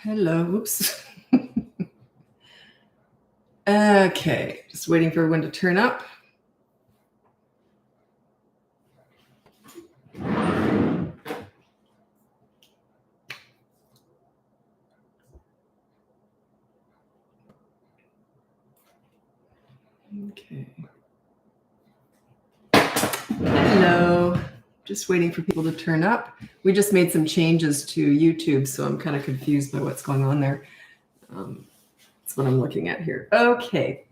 Hello. Oops. Okay, just waiting for everyone to turn up. Okay. Hello. Just waiting for people to turn up. We just made some changes to YouTube, so I'm kind of confused by what's going on there. That's what I'm looking at here. Okay.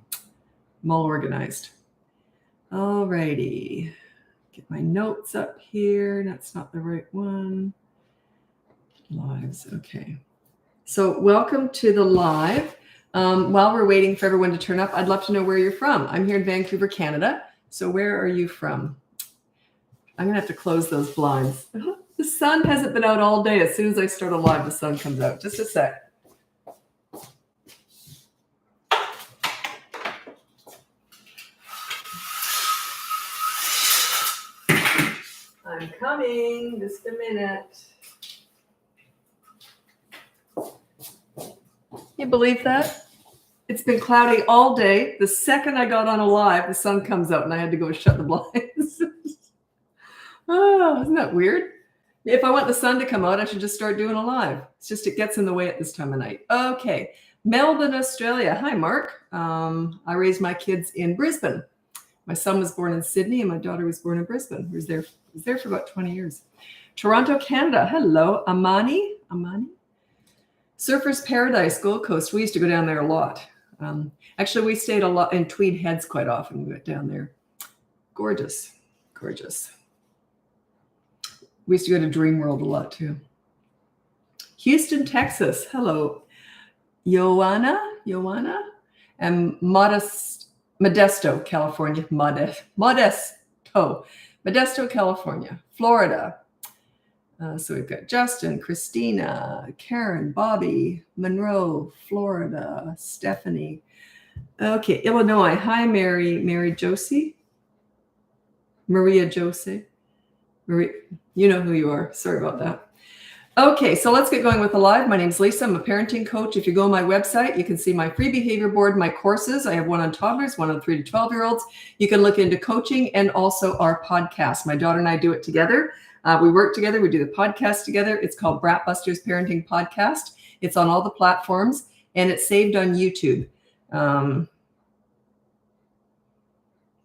I'm all organized. All righty. Get my notes up here. That's not the right one. Lives. Okay. So welcome to the live. While we're waiting for everyone to turn up, I'd love to know where you're from. I'm here in Vancouver, Canada. So where are you from? I'm going to have to close those blinds. The sun hasn't been out all day. As soon as I start a live, the sun comes out. Just a sec. I'm coming. Just a minute. You believe that? It's been cloudy all day. The second I got on a live, the sun comes out and I had to go shut the blinds. Oh, isn't that weird? If I want the sun to come out, I should just start doing a live. It's just it gets in the way at this time of night. Okay. Melbourne, Australia. Hi, Mark. I raised my kids in Brisbane. My son was born in Sydney and my daughter was born in Brisbane. I was there for about 20 years. Toronto, Canada. Hello, Amani. Surfers Paradise, Gold Coast. We used to go down there a lot. Actually, we stayed a lot in Tweed Heads quite often. We went down there. Gorgeous, gorgeous. We used to go to Dream World a lot too. Houston, Texas. Hello, Joanna, and Modesto, California. Modesto, California. Florida. So we've got Justin, Christina, Karen, Bobby, Monroe, Florida, Stephanie. Okay, Illinois. Hi, Maria Josie. Marie, you know who you are. Sorry about that. Okay, so let's get going with the live. My name's Lisa. I'm a parenting coach. If you go on my website, you can see my free behavior board, my courses. I have one on toddlers, one on 3 to 12-year-olds. You can look into coaching and also our podcast. My daughter and I do it together. We work together. We do the podcast together. It's called BratBusters Parenting Podcast. It's on all the platforms, and it's saved on YouTube.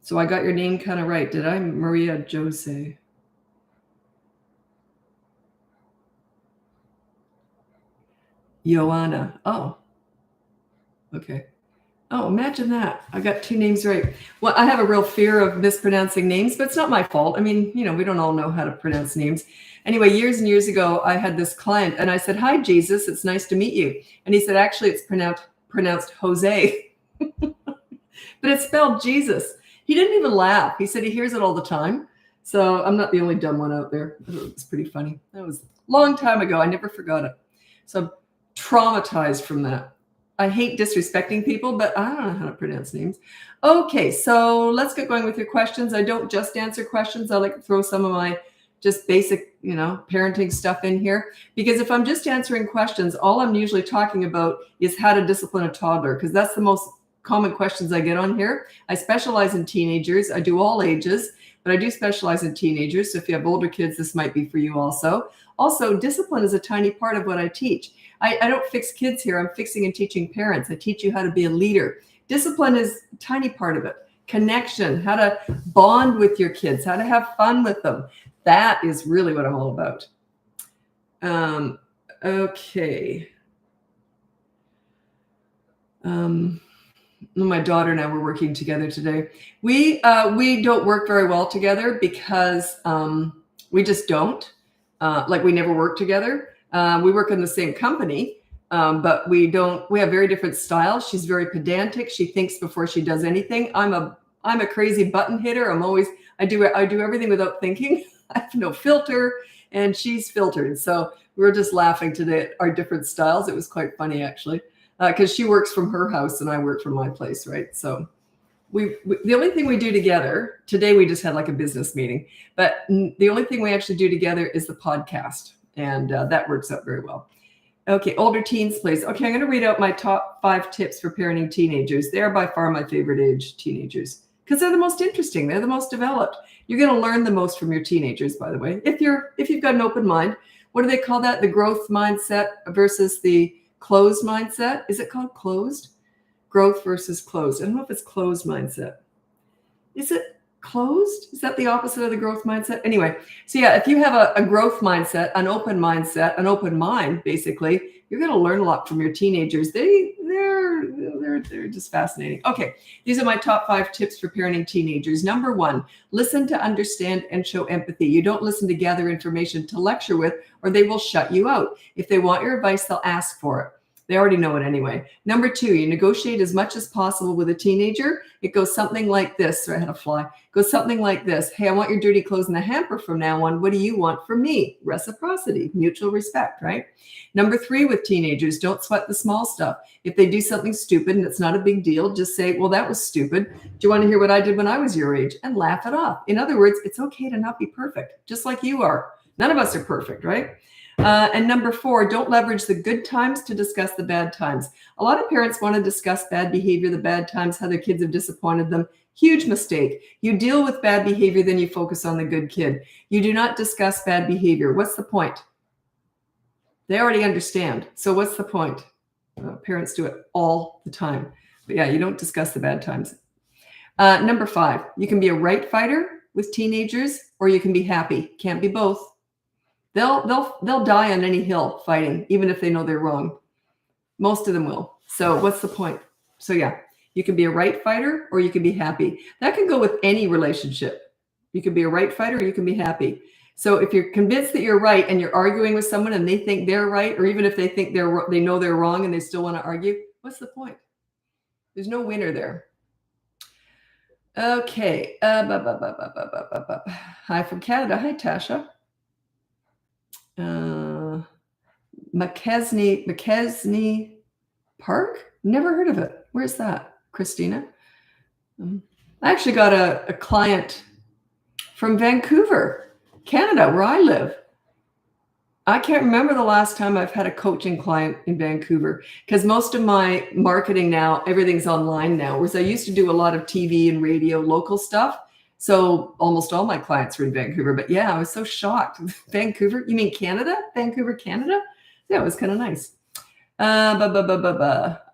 So I got your name kind of right. Did I? Maria Jose. Joanna. Oh, okay. Oh, imagine that. I got 2 names right. Well, I have a real fear of mispronouncing names, but it's not my fault. I mean, we don't all know how to pronounce names. Anyway, years and years ago, I had this client and I said, "Hi, Jesus, it's nice to meet you." And he said, "Actually, it's pronounced Jose." But it's spelled Jesus. He didn't even laugh. He said he hears it all the time. So I'm not the only dumb one out there. I thought it was pretty funny. That was a long time ago. I never forgot it. So I'm traumatized from that. I hate disrespecting people, but I don't know how to pronounce names. Okay, so let's get going with your questions. I don't just answer questions. I like to throw some of my just basic, parenting stuff in here. Because if I'm just answering questions, all I'm usually talking about is how to discipline a toddler, because that's the most common questions I get on here. I specialize in teenagers. I do all ages, but I do specialize in teenagers. So if you have older kids, this might be for you also. Also, discipline is a tiny part of what I teach. I don't fix kids here. I'm fixing and teaching parents. I teach you how to be a leader. Discipline is a tiny part of it. Connection, how to bond with your kids, how to have fun with them. That is really what I'm all about. Okay. My daughter and I were working together today. We don't work very well together because we just don't. We never work together. We work in the same company, but we have very different styles. She's very pedantic. She thinks before she does anything. I'm a crazy button hitter. I do everything without thinking. I have no filter and she's filtered. So we were just laughing today at our different styles. It was quite funny actually, because she works from her house and I work from my place, right? So the only thing we do together, today we just had like a business meeting, but the only thing we actually do together is the podcast. And that works out very well. Okay, older teens, please. Okay, I'm going to read out my top 5 tips for parenting teenagers. They are by far my favorite age, teenagers, because they're the most interesting. They're the most developed. You're going to learn the most from your teenagers, by the way. If you've got an open mind. What do they call that? The growth mindset versus the closed mindset. Is it called closed? Growth versus closed. I don't know if it's closed mindset. Is it closed? Is that the opposite of the growth mindset? Anyway, so yeah, if you have a growth mindset, an open mind, basically, you're going to learn a lot from your teenagers. They're just fascinating. Okay, these are my top 5 tips for parenting teenagers. Number 1, listen to understand and show empathy. You don't listen to gather information to lecture with, or they will shut you out. If they want your advice, they'll ask for it. They already know it anyway. Number 2, you negotiate as much as possible with a teenager. It goes something like this. Sorry, I had a fly. It goes something like this. Hey, I want your dirty clothes in the hamper from now on. What do you want from me? Reciprocity, mutual respect, right? Number 3, with teenagers, don't sweat the small stuff. If they do something stupid and it's not a big deal, just say, well, that was stupid. Do you want to hear what I did when I was your age? And laugh it off. In other words, it's okay to not be perfect, just like you are. None of us are perfect, right? And number 4, don't leverage the good times to discuss the bad times. A lot of parents want to discuss bad behavior, the bad times, how their kids have disappointed them. Huge mistake. You deal with bad behavior, then you focus on the good kid. You do not discuss bad behavior. What's the point? They already understand. So what's the point? Parents do it all the time. But yeah, you don't discuss the bad times. Number 5, you can be a right fighter with teenagers, or you can be happy. Can't be both. They'll die on any hill fighting, even if they know they're wrong. Most of them will. So what's the point? So yeah, you can be a right fighter or you can be happy. That can go with any relationship. You can be a right fighter or you can be happy. So if you're convinced that you're right and you're arguing with someone and they think they're right, or even if they think they know they're wrong and they still want to argue, what's the point? There's no winner there. Okay. Hi from Canada. Hi, Tasha. McKesney Park? Never heard of it. Where's that? Christina? I actually got a client from Vancouver, Canada, where I live. I can't remember the last time I've had a coaching client in Vancouver, because most of my marketing now, everything's online now, whereas I used to do a lot of TV and radio, local stuff. So almost all my clients were in Vancouver. But yeah, I was so shocked. Vancouver? You mean Canada? Vancouver, Canada? Yeah, it was kind of nice.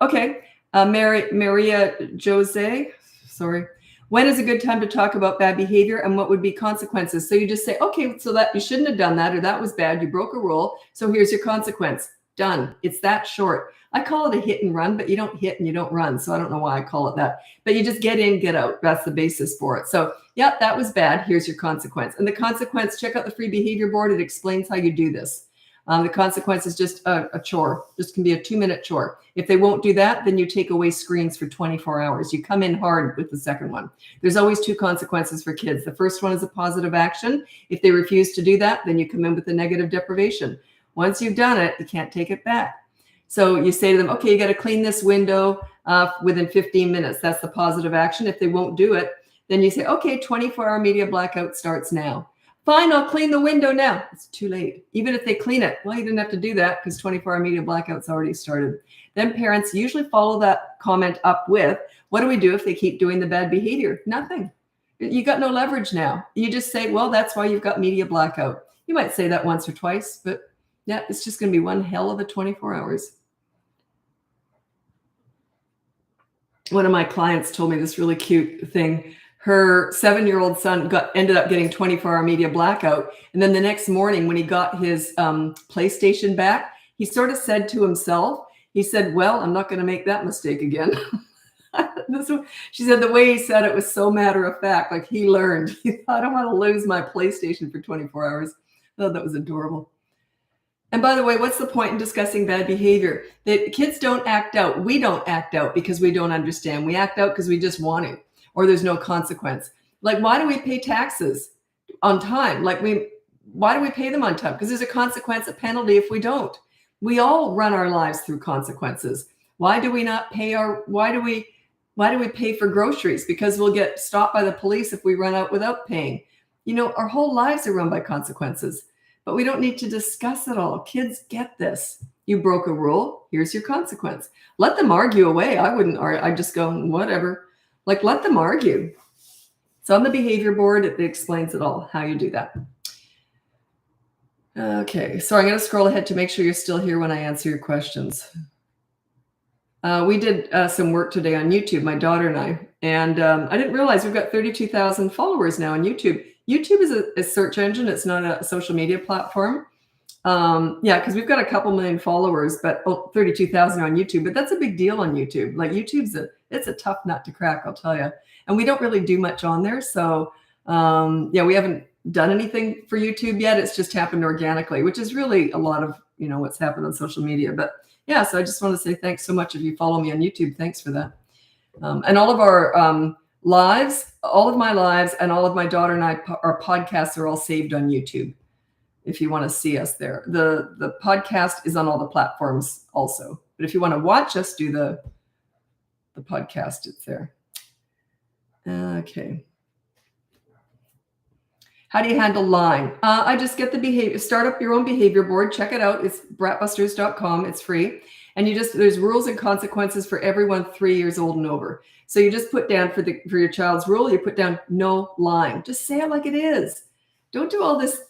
Okay. Maria Jose. Sorry. When is a good time to talk about bad behavior and what would be consequences? So you just say, okay, so that you shouldn't have done that, or that was bad. You broke a rule. So here's your consequence. Done. It's that short. I call it a hit and run, but you don't hit and you don't run. So I don't know why I call it that. But you just get in, get out. That's the basis for it. So yeah, that was bad. Here's your consequence. And the consequence, check out the free behavior board. It explains how you do this. The consequence is just a chore. This can be a 2-minute chore. If they won't do that, then you take away screens for 24 hours. You come in hard with the second one. There's always 2 consequences for kids. The first one is a positive action. If they refuse to do that, then you come in with a negative deprivation. Once you've done it, you can't take it back. So you say to them, okay, you got to clean this window within 15 minutes. That's the positive action. If they won't do it, then you say, okay, 24-hour media blackout starts now. Fine, I'll clean the window now. It's too late. Even if they clean it, well, you didn't have to do that because 24-hour media blackout's already started. Then parents usually follow that comment up with, what do we do if they keep doing the bad behavior? Nothing. You got no leverage now. You just say, well, that's why you've got media blackout. You might say that once or twice, but yeah, it's just going to be one hell of a 24 hours. One of my clients told me this really cute thing. Her 7-year-old son ended up getting 24-hour media blackout. And then the next morning when he got his PlayStation back, he sort of said to himself, he said, well, I'm not going to make that mistake again. She said the way he said it was so matter of fact, like he learned. He thought, I don't want to lose my PlayStation for 24 hours. I thought that was adorable. And by the way, what's the point in discussing bad behavior? That kids don't act out. We don't act out because we don't understand. We act out because we just want to. Or there's no consequence. Like, why do we pay taxes on time? Why do we pay them on time? Because there's a consequence, a penalty if we don't. We all run our lives through consequences. Why do we not pay why do we pay for groceries? Because we'll get stopped by the police if we run out without paying. You know, our whole lives are run by consequences, but we don't need to discuss it all. Kids get this. You broke a rule. Here's your consequence. Let them argue away. I wouldn't argue. I'd just go, whatever. Like, let them argue. It's on the behavior board. It explains it all, how you do that. Okay, so I'm going to scroll ahead to make sure you're still here when I answer your questions. We did some work today on YouTube, my daughter and I, and I didn't realize we've got 32,000 followers now on YouTube. YouTube is a search engine. It's not a social media platform. Yeah, because we've got a couple million followers, but 32,000 on YouTube. But that's a big deal on YouTube. Like YouTube's it's a tough nut to crack, I'll tell you. And we don't really do much on there. So yeah, we haven't done anything for YouTube yet. It's just happened organically, which is really a lot of, what's happened on social media. But yeah, so I just want to say thanks so much if you follow me on YouTube. Thanks for that. And all of our lives, all of my lives and all of my daughter and I, our podcasts are all saved on YouTube. If you want to see us there, the podcast is on all the platforms also. But if you want to watch us do the podcast, it's there. Okay. How do you handle lying? I just get the behavior, start up your own behavior board. Check it out. It's BratBusters.com. It's free. And there's rules and consequences for everyone 3 years old and over. So you just put down for your child's rule, you put down no lying. Just say it like it is. Don't do all this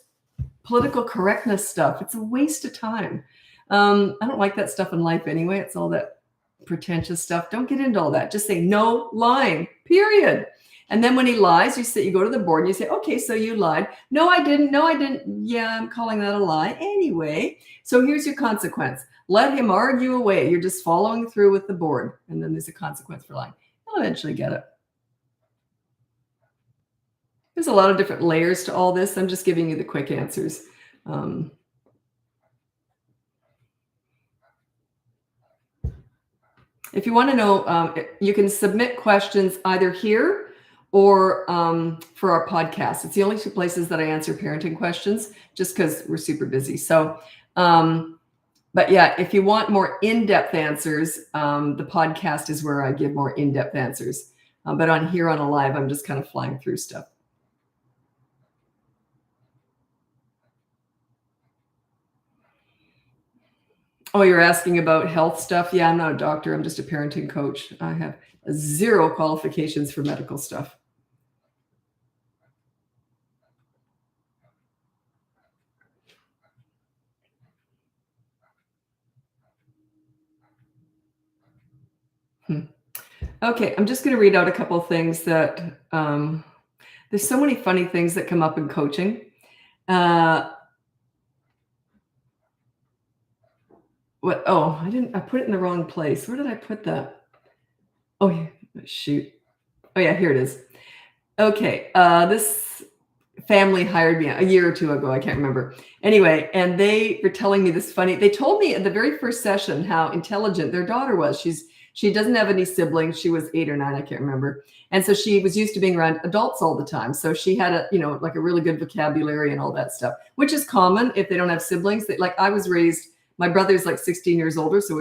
political correctness stuff. It's a waste of time. I don't like that stuff in life anyway. It's all that pretentious stuff. Don't get into all that. Just say no lying, period. And then when he lies, you go to the board and you say, okay, so you lied. No, I didn't. No, I didn't. Yeah, I'm calling that a lie anyway. So here's your consequence. Let him argue away. You're just following through with the board. And then there's a consequence for lying. He'll eventually get it. There's a lot of different layers to all this. I'm just giving you the quick answers. If you want to know, you can submit questions either here or for our podcast. It's the only two places that I answer parenting questions, just because we're super busy. So, but yeah, if you want more in-depth answers, the podcast is where I give more in-depth answers. But on here on a live, I'm just kind of flying through stuff. Oh, you're asking about health stuff? Yeah, I'm not a doctor. I'm just a parenting coach. I have zero qualifications for medical stuff. Okay, I'm just going to read out a couple of things that there's so many funny things that come up in coaching. What? Oh, I put it in the wrong place. Where did I put that? Oh, yeah, shoot. Oh, yeah, here it is. Okay, this family hired me a year or two ago. I can't remember. Anyway, and they were telling me this funny. They told me at the very first session how intelligent their daughter was. She doesn't have any siblings. She was 8 or 9, I can't remember. And so she was used to being around adults all the time. So she had like a really good vocabulary and all that stuff, which is common if they don't have siblings. Like I was raised. My brother's like 16 years older, so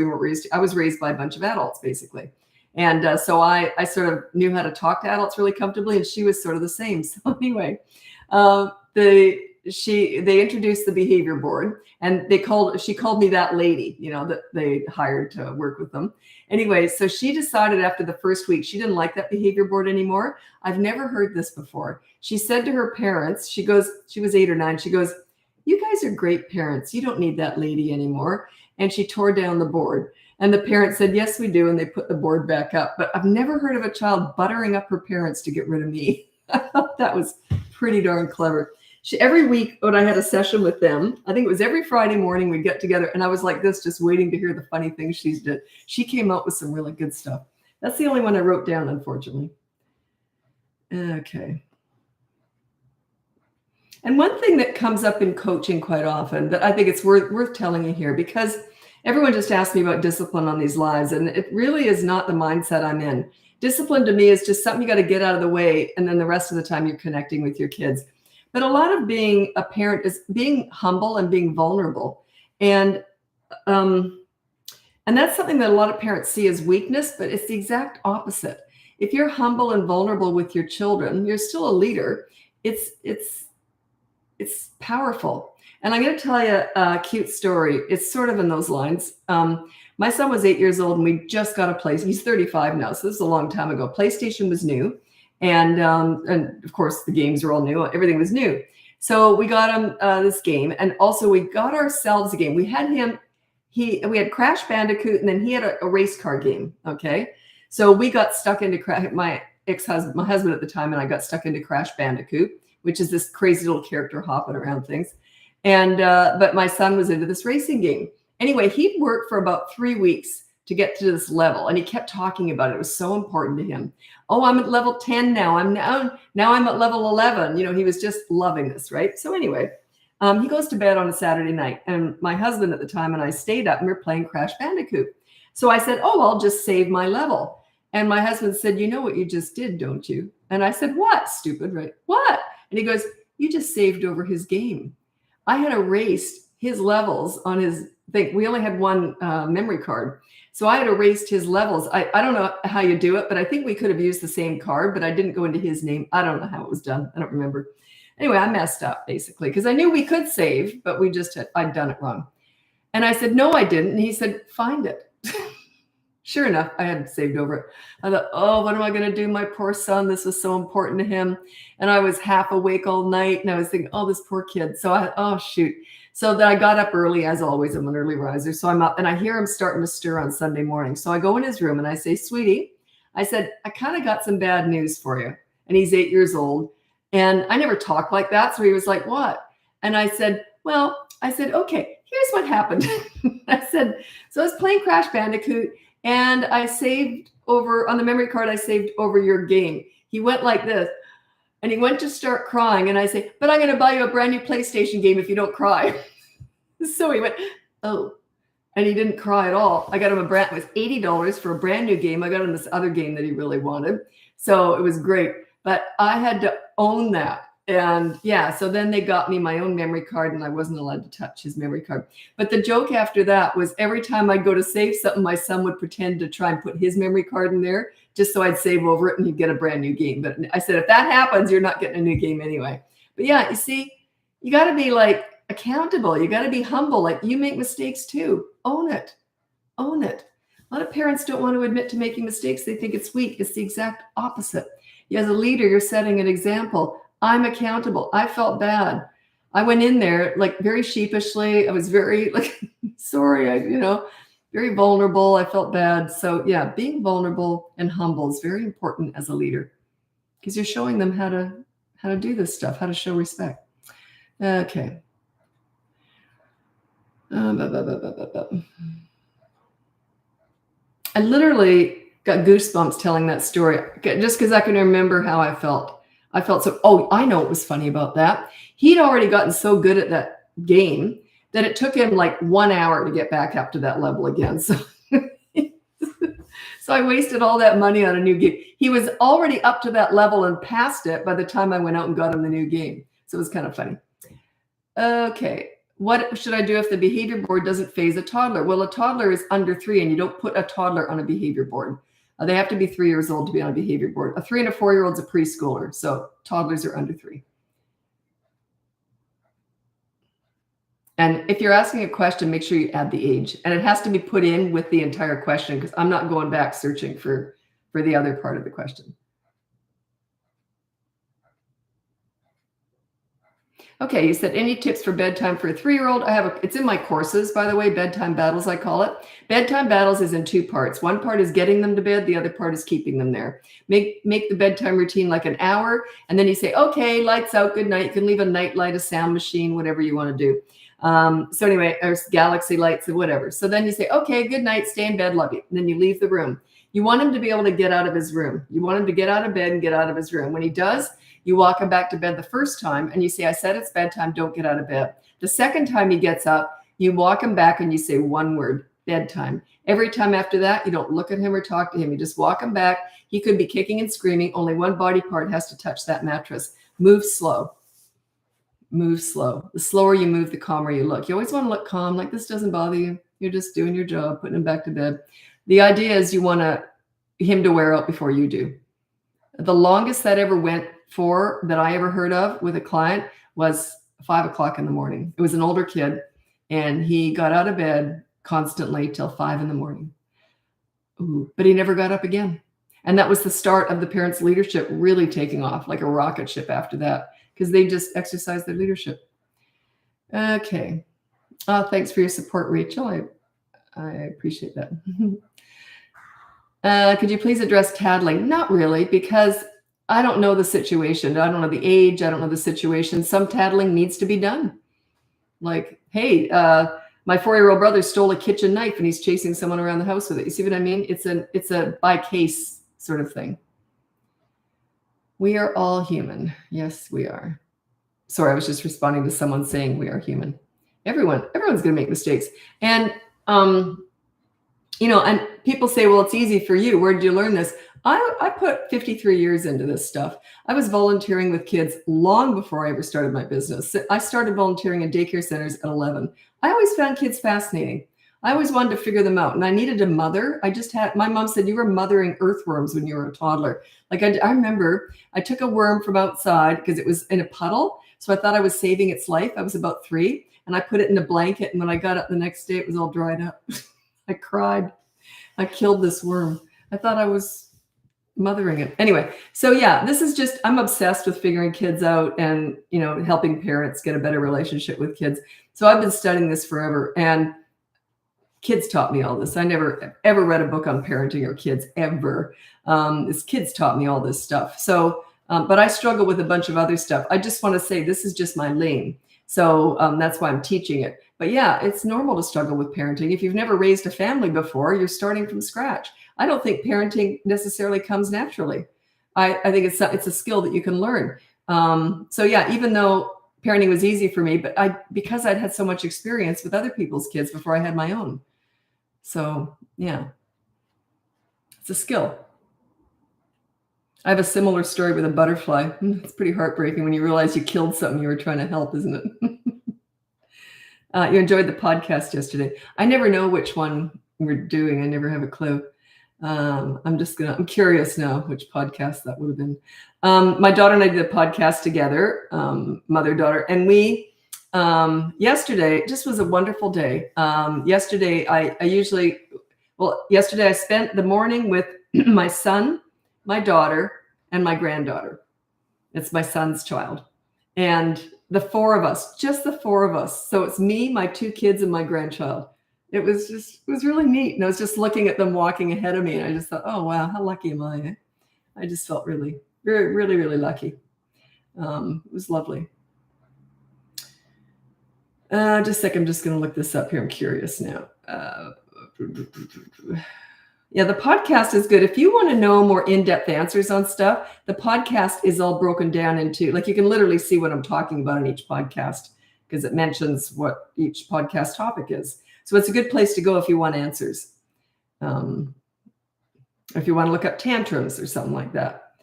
I was raised by a bunch of adults, basically. And so I sort of knew how to talk to adults really comfortably, and she was sort of the same. So anyway, they introduced the behavior board, and she called me that lady, that they hired to work with them. Anyway, so she decided after the first week she didn't like that behavior board anymore. I've never heard this before. She said to her parents, she was 8 or 9, she goes, "You guys are great parents. You don't need that lady anymore." And she tore down the board. And the parents said, "Yes, we do." And they put the board back up. But I've never heard of a child buttering up her parents to get rid of me. I thought that was pretty darn clever. Every week when I had a session with them, I think it was every Friday morning we'd get together. And I was like this, just waiting to hear the funny things she did. She came up with some really good stuff. That's the only one I wrote down, unfortunately. Okay. And one thing that comes up in coaching quite often that I think it's worth telling you here, because everyone just asked me about discipline on these lives, and it really is not the mindset I'm in. Discipline to me is just something you got to get out of the way, and then the rest of the time you're connecting with your kids. But a lot of being a parent is being humble and being vulnerable. And that's something that a lot of parents see as weakness, but it's the exact opposite. If you're humble and vulnerable with your children, you're still a leader. It's It's powerful. And I'm going to tell you a cute story. It's sort of in those lines. My son was 8 years old and we just got a place. He's 35 now. So this is a long time ago. PlayStation was new. And of course the games were all new. Everything was new. So we got him this game. And also we got ourselves a game. We had we had Crash Bandicoot, and then he had a race car game. Okay. So we got stuck into my husband at the time, and I got stuck into Crash Bandicoot, which is this crazy little character hopping around things. And but my son was into this racing game. Anyway, he'd worked for about 3 weeks to get to this level, and he kept talking about it. It was so important to him. Oh, I'm at level 10 now. Now I'm at level 11. You know, he was just loving this, right? So anyway, he goes to bed on a Saturday night, and my husband at the time and I stayed up and we were playing Crash Bandicoot. So I said, oh, I'll just save my level. And my husband said, you know what you just did, don't you? And I said, what? Stupid, right? What? And he goes, you just saved over his game. I had erased his levels on his thing. We only had one memory card. So I had erased his levels. I don't know how you do it, but I think we could have used the same card, but I didn't go into his name. I don't know how it was done. I don't remember. Anyway, I messed up basically because I knew we could save, but I'd done it wrong. And I said, no, I didn't. And he said, find it. Sure enough, I had saved over it. I thought, oh, what am I going to do? My poor son, this was so important to him. And I was half awake all night. And I was thinking, oh, this poor kid. So oh, shoot. So then I got up early, as always. I'm an early riser. So I'm up and I hear him starting to stir on Sunday morning. So I go in his room and I say, sweetie, I said, I kind of got some bad news for you. And he's 8 years old. And I never talked like that. So he was like, what? And I said, okay, here's what happened. I said, so I was playing Crash Bandicoot. And I saved over on the memory card, I saved over your game. He went like this and he went to start crying. And I say, but I'm going to buy you a brand new PlayStation game if you don't cry. So he went, oh, and he didn't cry at all. I got him it was $80 for a brand new game. I got him this other game that he really wanted. So it was great, but I had to own that. And yeah, so then they got me my own memory card and I wasn't allowed to touch his memory card. But the joke after that was every time I'd go to save something, my son would pretend to try and put his memory card in there just so I'd save over it and he'd get a brand new game. But I said, if that happens, you're not getting a new game anyway. But yeah, you see, you got to be like accountable. You got to be humble. Like you make mistakes too. Own it. Own it. A lot of parents don't want to admit to making mistakes. They think it's weak. It's the exact opposite. As a leader, you're setting an example. I'm accountable. I felt bad. I went in there like very sheepishly. I was very like, sorry, very vulnerable. I felt bad. So yeah, being vulnerable and humble is very important as a leader because you're showing them how to do this stuff, how to show respect. Okay. I literally got goosebumps telling that story just because I can remember how I felt. I felt so, oh, I know what was funny about that. He'd already gotten so good at that game that it took him like 1 hour to get back up to that level again. So, so I wasted all that money on a new game. He was already up to that level and past it by the time I went out and got him the new game. So it was kind of funny. Okay. What should I do if the behavior board doesn't phase a toddler? Well, a toddler is under 3 and you don't put a toddler on a behavior board. They have to be 3 years old to be on a behavior board. A 3 and a 4-year-old is a preschooler. So toddlers are under 3. And if you're asking a question, make sure you add the age. And it has to be put in with the entire question because I'm not going back searching for the other part of the question. Okay, you said any tips for bedtime for a 3-year-old? It's in my courses, by the way, bedtime battles, I call it. Bedtime battles is in 2 parts. One part is getting them to bed. The other part is keeping them there. Make the bedtime routine like an hour. And then you say, okay, lights out, good night. You can leave a night light, a sound machine, whatever you want to do. So anyway, there's galaxy lights or whatever. So then you say, okay, good night, stay in bed, love you. And then you leave the room. You want him to be able to get out of his room. You want him to get out of bed and get out of his room. When he does, you walk him back to bed the first time and you say, I said it's bedtime, don't get out of bed. The second time he gets up, you walk him back and you say one word, bedtime. Every time after that, you don't look at him or talk to him. You just walk him back. He could be kicking and screaming. Only one body part has to touch that mattress. Move slow. Move slow. The slower you move, the calmer you look. You always want to look calm, like this doesn't bother you. You're just doing your job, putting him back to bed. The idea is you want him to wear out before you do. The longest that ever went for that I ever heard of with a client was 5 o'clock in the morning. It was an older kid, and he got out of bed constantly till 5 in the morning. Ooh, but he never got up again. And that was the start of the parents' leadership really taking off like a rocket ship after that, because they just exercised their leadership. Okay. Thanks for your support, Rachel. I appreciate that. Could you please address tattling? Not really, because I don't know the situation. I don't know the age. I don't know the situation. Some tattling needs to be done. Like, hey, my 4-year-old brother stole a kitchen knife and he's chasing someone around the house with it. You see what I mean? It's a by case sort of thing. We are all human. Yes, we are. Sorry, I was just responding to someone saying we are human. Everyone's going to make mistakes. And, and people say, well, it's easy for you. Where did you learn this? I put 53 years into this stuff. I was volunteering with kids long before I ever started my business. I started volunteering in daycare centers at 11. I always found kids fascinating. I always wanted to figure them out. And I needed a mother. My mom said, you were mothering earthworms when you were a toddler. Like I remember I took a worm from outside because it was in a puddle. So I thought I was saving its life. I was about 3 and I put it in a blanket. And when I got up the next day, it was all dried up. I cried. I killed this worm. I thought I was mothering it. Anyway, so yeah, this is just, I'm obsessed with figuring kids out and, helping parents get a better relationship with kids. So I've been studying this forever, and kids taught me all this. I never ever read a book on parenting or kids ever. It's kids taught me all this stuff. So, but I struggle with a bunch of other stuff. I just want to say this is just my lane. So that's why I'm teaching it. But yeah, it's normal to struggle with parenting. If you've never raised a family before, you're starting from scratch. I don't think parenting necessarily comes naturally. I think it's a skill that you can learn. So yeah, even though parenting was easy for me, but because I'd had so much experience with other people's kids before I had my own. So yeah, it's a skill. I have a similar story with a butterfly. It's pretty heartbreaking when you realize you killed something you were trying to help, isn't it? You enjoyed the podcast yesterday. I never know which one we're doing. I never have a clue. I'm curious now which podcast that would have been. My daughter and I did a podcast together, mother-daughter, and we, yesterday just was a wonderful day. Yesterday I spent the morning with my son, my daughter, and my granddaughter. It's my son's child. And the 4 of us, just the 4 of us. So it's me, my 2 kids, and my grandchild. It was really neat. And I was just looking at them walking ahead of me. And I just thought, oh, wow, how lucky am I? I just felt really, really, really, really lucky. It was lovely. Just a sec. I'm just going to look this up here. I'm curious now. Yeah, the podcast is good. If you want to know more in-depth answers on stuff, the podcast is all broken down into, like, you can literally see what I'm talking about in each podcast because it mentions what each podcast topic is. So it's a good place to go if you want answers. If you want to look up tantrums or something like that.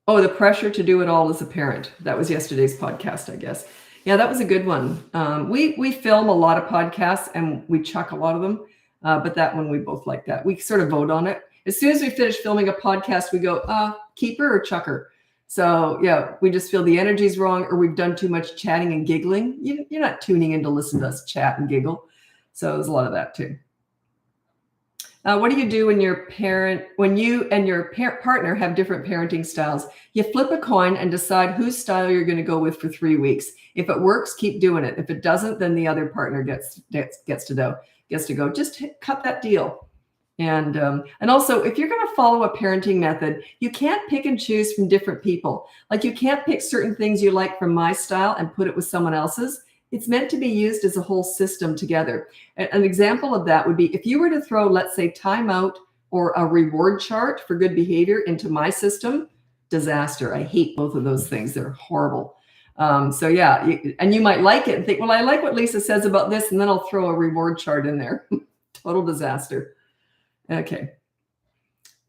Oh, the pressure to do it all as a parent. That was yesterday's podcast, I guess. Yeah, that was a good one. We film a lot of podcasts and we chuck a lot of them, but that one we both like that. We sort of vote on it. As soon as we finish filming a podcast, we go, keeper or chucker. So yeah, we just feel the energy's wrong or we've done too much chatting and giggling. You're not tuning in to listen to us chat and giggle. So there's a lot of that too. What do you do when you and your partner have different parenting styles? You flip a coin and decide whose style you're going to go with for 3 weeks. If it works, keep doing it. If it doesn't, then the other partner gets to go. Just cut that deal. And also, if you're going to follow a parenting method, you can't pick and choose from different people. Like you can't pick certain things you like from my style and put it with someone else's. It's meant to be used as a whole system together. An example of that would be if you were to throw, let's say, timeout or a reward chart for good behavior into my system, disaster. I hate both of those things. They're horrible. So yeah, and you might like it and think, well, I like what Lisa says about this, and then I'll throw a reward chart in there. Total disaster. Okay.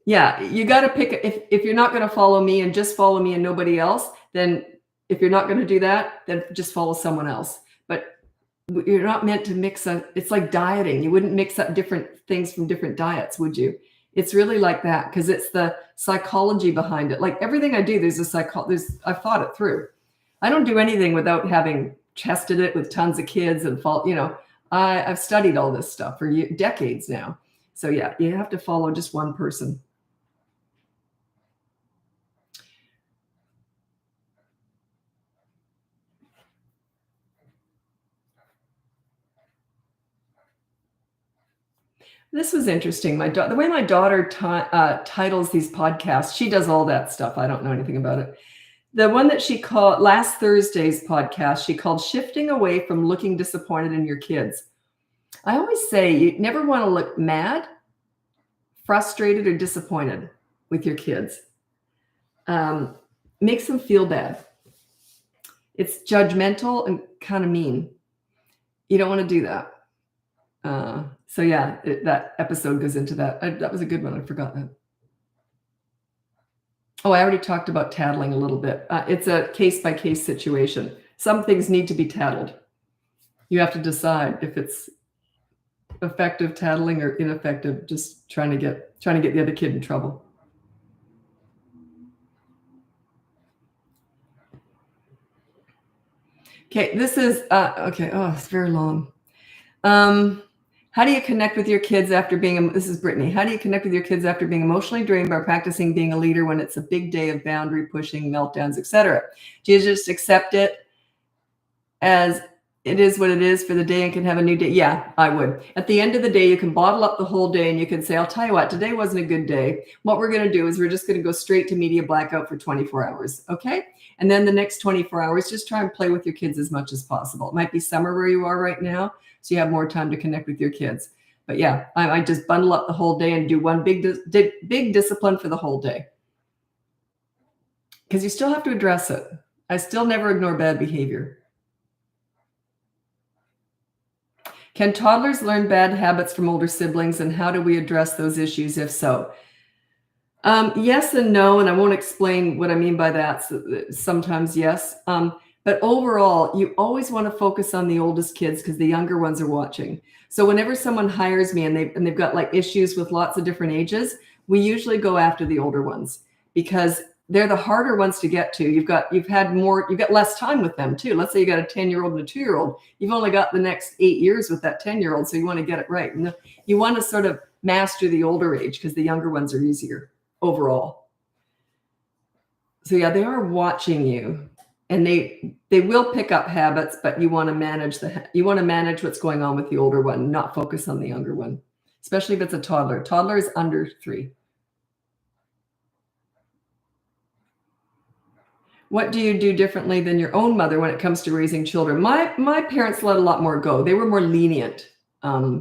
Yeah, you got to pick, if you're not going to follow me and just follow me and nobody else, then if you're not going to do that, then just follow someone else. But you're not meant to mix up. It's like dieting. You wouldn't mix up different things from different diets, would you? It's really like that because it's the psychology behind it. Like everything I do, I've thought it through. I don't do anything without having tested it with tons of kids and I've studied all this stuff for decades now. So yeah, you have to follow just one person. This was interesting. The way my daughter titles these podcasts, she does all that stuff. I don't know anything about it. The one that she called last Thursday's podcast, she called Shifting Away from Looking Disappointed in Your Kids. I always say you never want to look mad, frustrated, or disappointed with your kids. Makes them feel bad. It's judgmental and kind of mean. You don't want to do that. So yeah, that episode goes into that. That was a good one. I forgot that. Oh, I already talked about tattling a little bit. It's a case-by-case situation. Some things need to be tattled. You have to decide if it's effective tattling or ineffective, just trying to get the other kid in trouble. Okay, this is okay. Oh, it's very long. How do you connect with your kids after being, this is Brittany. How do you connect with your kids after being emotionally drained by practicing being a leader when it's a big day of boundary pushing, meltdowns, etc.? Do you just accept it as it is what it is for the day and can have a new day? Yeah, I would. At the end of the day, you can bottle up the whole day and you can say, I'll tell you what, today wasn't a good day. What we're going to do is we're just going to go straight to media blackout for 24 hours. Okay. And then the next 24 hours, just try and play with your kids as much as possible. It might be summer where you are right now, so you have more time to connect with your kids. But yeah, I just bundle up the whole day and do one big discipline for the whole day. Because you still have to address it. I still never ignore bad behavior. Can toddlers learn bad habits from older siblings, and how do we address those issues if so? Yes and no, and I won't explain what I mean by that. Sometimes yes. But overall, you always want to focus on the oldest kids because the younger ones are watching. So whenever someone hires me and they've got like issues with lots of different ages, we usually go after the older ones because they're the harder ones to get to. You've got less time with them too. Let's say you got a 10-year-old and a 2-year-old. You've only got the next 8 years with that 10-year-old, so you want to get it right. And you want to sort of master the older age because the younger ones are easier overall. So yeah, they are watching you. And they will pick up habits, but you want to manage what's going on with the older one, not focus on the younger one, especially if it's a toddler. Toddler is under 3. What do you do differently than your own mother when it comes to raising children? My parents let a lot more go. They were more lenient. I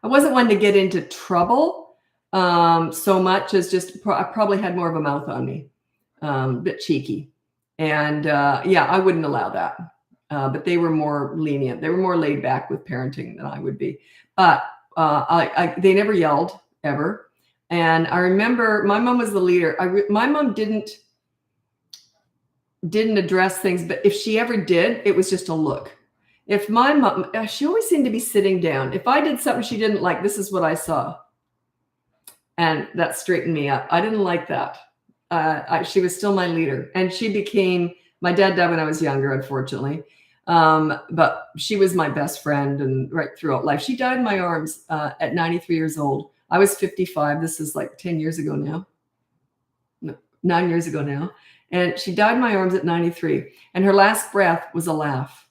wasn't one to get into trouble so much as just I probably had more of a mouth on me, a bit cheeky. And yeah, I wouldn't allow that. But they were more lenient. They were more laid back with parenting than I would be. But they never yelled ever. And I remember my mom was the leader. My mom didn't address things, but if she ever did, it was just a look. If my mom, she always seemed to be sitting down. If I did something she didn't like, this is what I saw. And that straightened me up. I didn't like that. She was still my leader, and my dad died when I was younger, unfortunately. But she was my best friend and right throughout life. She died in my arms at 93 years old. I was 55. This is like 10 years ago now. No, 9 years ago now. And she died in my arms at 93. And her last breath was a laugh.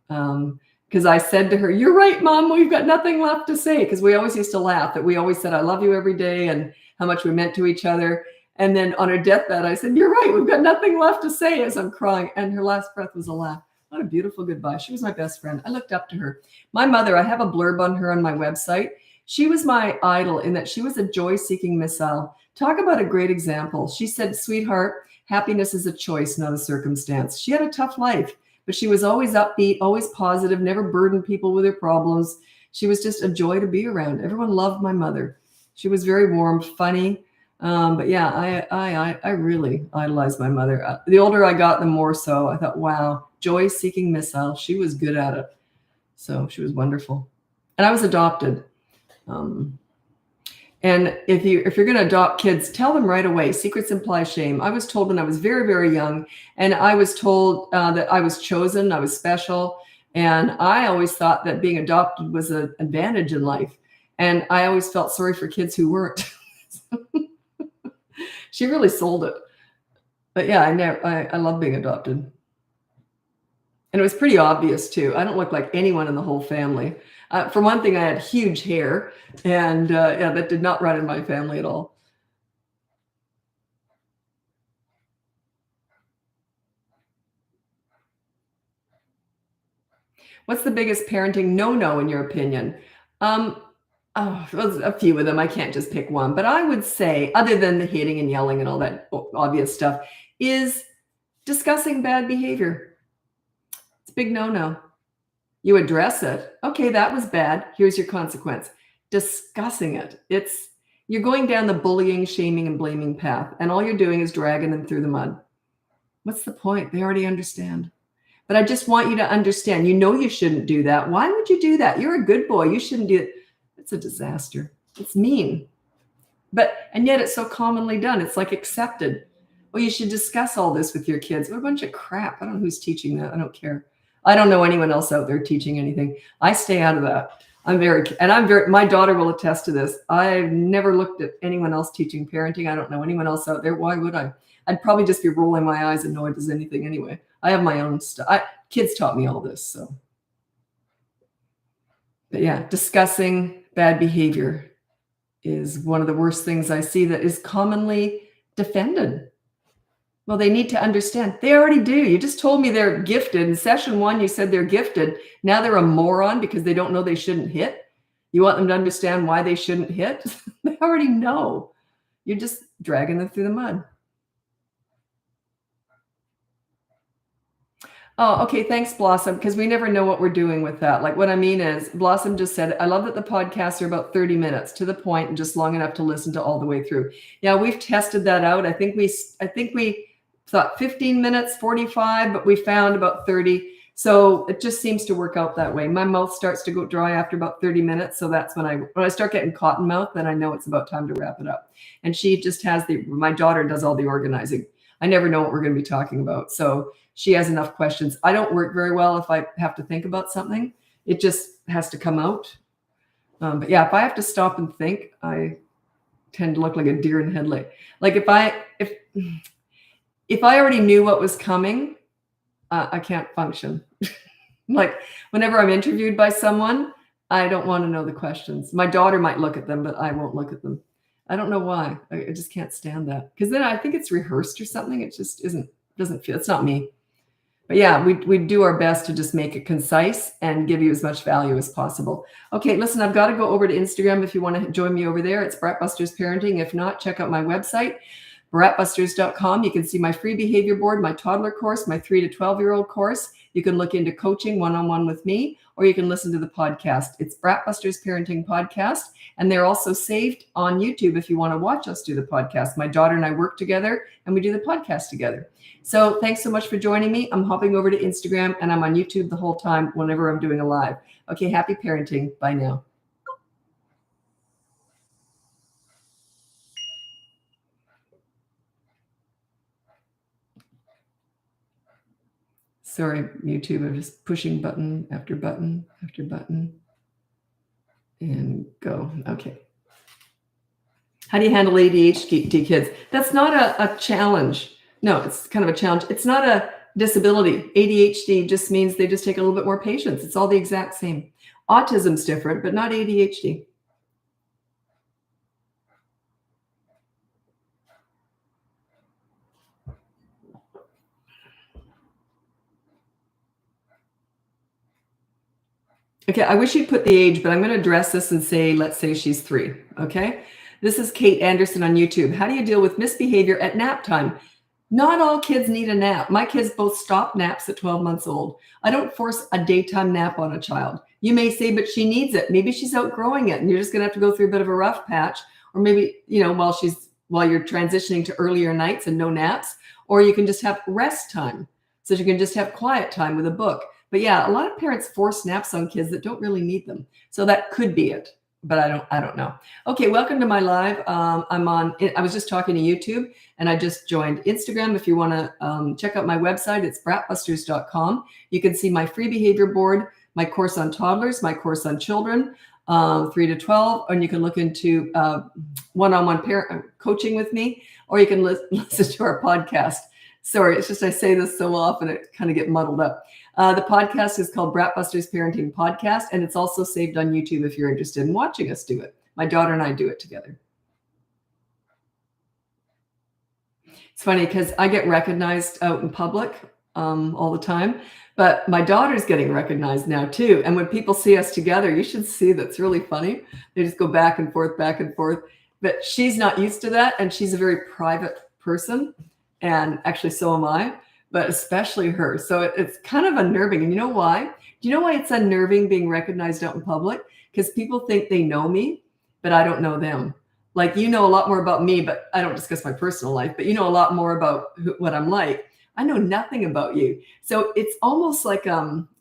Because I said to her, "You're right, Mom, we've got nothing left to say." Because we always used to laugh that we always said, "I love you" every day and how much we meant to each other. And then on her deathbed, I said, "You're right, we've got nothing left to say," as I'm crying. And her last breath was a laugh. What a beautiful goodbye. She was my best friend. I looked up to her. My mother, I have a blurb on her on my website. She was my idol in that she was a joy-seeking missile. Talk about a great example. She said, "Sweetheart, happiness is a choice, not a circumstance." She had a tough life, but she was always upbeat, always positive, never burdened people with her problems. She was just a joy to be around. Everyone loved my mother. She was very warm, funny. But yeah, I really idolized my mother. The older I got, the more so. I thought, wow, joy-seeking missile. She was good at it. So she was wonderful. And I was adopted. And if you're going to adopt kids, tell them right away. Secrets imply shame. I was told when I was very, very young, and I was told that I was chosen, I was special, and I always thought that being adopted was an advantage in life. And I always felt sorry for kids who weren't. She really sold it. But yeah, I love being adopted. And it was pretty obvious too. I don't look like anyone in the whole family. For one thing, I had huge hair, and yeah, that did not run in my family at all. What's the biggest parenting no-no in your opinion? Oh, well, a few of them. I can't just pick one, but I would say, other than the hitting and yelling and all that obvious stuff, is discussing bad behavior. It's a big no-no. You address it. Okay, that was bad. Here's your consequence. Discussing it. You're going down the bullying, shaming, and blaming path, and all you're doing is dragging them through the mud. What's the point? They already understand. But I just want you to understand, you shouldn't do that. Why would you do that? You're a good boy. You shouldn't do it. It's a disaster. It's mean. And yet it's so commonly done. It's like accepted. Well, you should discuss all this with your kids. What a bunch of crap. I don't know who's teaching that. I don't care. I don't know anyone else out there teaching anything. I stay out of that. My daughter will attest to this. I've never looked at anyone else teaching parenting. I don't know anyone else out there. Why would I? I'd probably just be rolling my eyes and no one does anything anyway. I have my own stuff. Kids taught me all this. So, but yeah, discussing bad behavior is one of the worst things I see that is commonly defended. Well, they need to understand. They already do. You just told me they're gifted. In session 1, you said they're gifted. Now they're a moron because they don't know they shouldn't hit. You want them to understand why they shouldn't hit? They already know. You're just dragging them through the mud. Oh, okay. Thanks, Blossom, because we never know what we're doing with that. Like, what I mean is, Blossom just said, I love that the podcasts are about 30 minutes to the point and just long enough to listen to all the way through. Yeah, we've tested that out. I think we thought 15 minutes, 45, but we found about 30. So it just seems to work out that way. My mouth starts to go dry after about 30 minutes. So that's when I start getting cotton mouth, then I know it's about time to wrap it up. And she just has my daughter does all the organizing. I never know what we're going to be talking about. So she has enough questions. I don't work very well if I have to think about something. It just has to come out. But yeah, if I have to stop and think, I tend to look like a deer in headlight. Like if I already knew what was coming, I can't function. Like whenever I'm interviewed by someone, I don't want to know the questions. My daughter might look at them, but I won't look at them. I don't know why. I just can't stand that. Because then I think it's rehearsed or something. It just doesn't feel, it's not me. But yeah, we do our best to just make it concise and give you as much value as possible. Okay, listen, I've got to go over to Instagram if you want to join me over there. It's BratBusters Parenting. If not, check out my website, BratBusters.com. You can see my free behavior board, my toddler course, my 3 to 12-year-old course. You can look into coaching one-on-one with me, or you can listen to the podcast. It's BratBusters Parenting Podcast, and they're also saved on YouTube if you want to watch us do the podcast. My daughter and I work together, and we do the podcast together. So thanks so much for joining me. I'm hopping over to Instagram, and I'm on YouTube the whole time whenever I'm doing a live. Okay, happy parenting. Bye now. Sorry, YouTube, I'm just pushing button after button after button. And go. Okay. How do you handle ADHD kids? That's not a challenge. No, it's kind of a challenge. It's not a disability. ADHD just means they just take a little bit more patience. It's all the exact same. Autism's different, but not ADHD. Okay, I wish you'd put the age, but I'm going to address this and say, let's say she's 3. Okay. This is Kate Anderson on YouTube. How do you deal with misbehavior at nap time? Not all kids need a nap. My kids both stop naps at 12 months old. I don't force a daytime nap on a child. You may say, but she needs it. Maybe she's outgrowing it and you're just going to have to go through a bit of a rough patch, or maybe, while you're transitioning to earlier nights and no naps, or you can just have rest time. So you can just have quiet time with a book. But yeah, a lot of parents force naps on kids that don't really need them. So that could be it. but I don't know. Okay, welcome to my live. I was just talking to YouTube, and I just joined Instagram. If you want to check out my website, it's BratBusters.com. You can see my free behavior board, my course on toddlers, my course on children, 3 to 12, and you can look into one-on-one parent coaching with me, or you can listen to our podcast. Sorry, it's just I say this so often, it kind of get muddled up. The podcast is called BratBusters Parenting Podcast, and it's also saved on YouTube if you're interested in watching us do it. My daughter and I do it together. It's funny because I get recognized out in public all the time, but my daughter's getting recognized now too. And when people see us together, you should see that's really funny. They just go back and forth, back and forth. But she's not used to that, and she's a very private person. And actually, so am I, but especially her. So it's kind of unnerving. And you know why? Do you know why it's unnerving being recognized out in public? Because people think they know me, but I don't know them. Like, you know a lot more about me, but I don't discuss my personal life, but you know a lot more about what I'm like. I know nothing about you. So it's almost like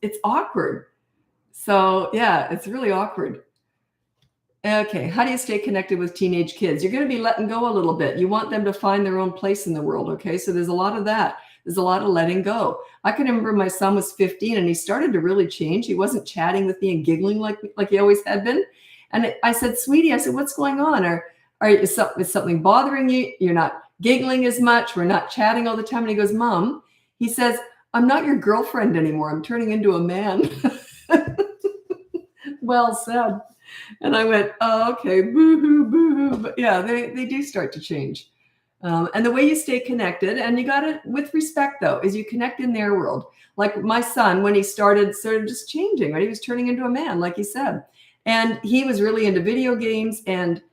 it's awkward. So yeah, it's really awkward. Okay, how do you stay connected with teenage kids? You're going to be letting go a little bit. You want them to find their own place in the world, okay? So there's a lot of that. There's a lot of letting go. I can remember my son was 15 and he started to really change. He wasn't chatting with me and giggling like he always had been. And I said, sweetie, I said, what's going on? Is something bothering you? You're not giggling as much. We're not chatting all the time. And he goes, Mom, he says, I'm not your girlfriend anymore. I'm turning into a man. Well said. And I went, oh, okay, boo-hoo, boo-hoo. But yeah, they do start to change. And the way you stay connected, and you got it with respect, though, is you connect in their world. Like my son, when he started sort of just changing, right? He was turning into a man, like he said. And he was really into video games and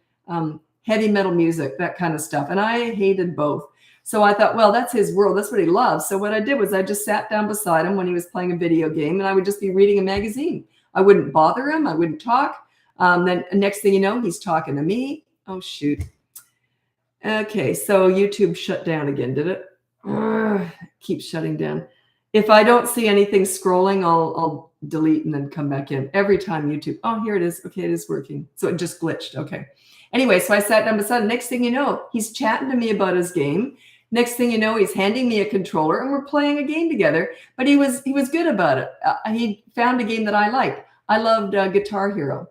heavy metal music, that kind of stuff. And I hated both. So I thought, well, that's his world. That's what he loves. So what I did was I just sat down beside him when he was playing a video game, and I would just be reading a magazine. I wouldn't bother him. I wouldn't talk. Then next thing you know, he's talking to me. Oh, shoot. Okay, so YouTube shut down again, did it? Keeps shutting down. If I don't see anything scrolling, I'll delete and then come back in. Every time YouTube. Oh, here it is. Okay, it is working. So it just glitched. Okay. Anyway, so I sat down beside him. Next thing you know, he's chatting to me about his game. Next thing you know, he's handing me a controller and we're playing a game together. But he was good about it. He found a game that I liked. I loved Guitar Hero.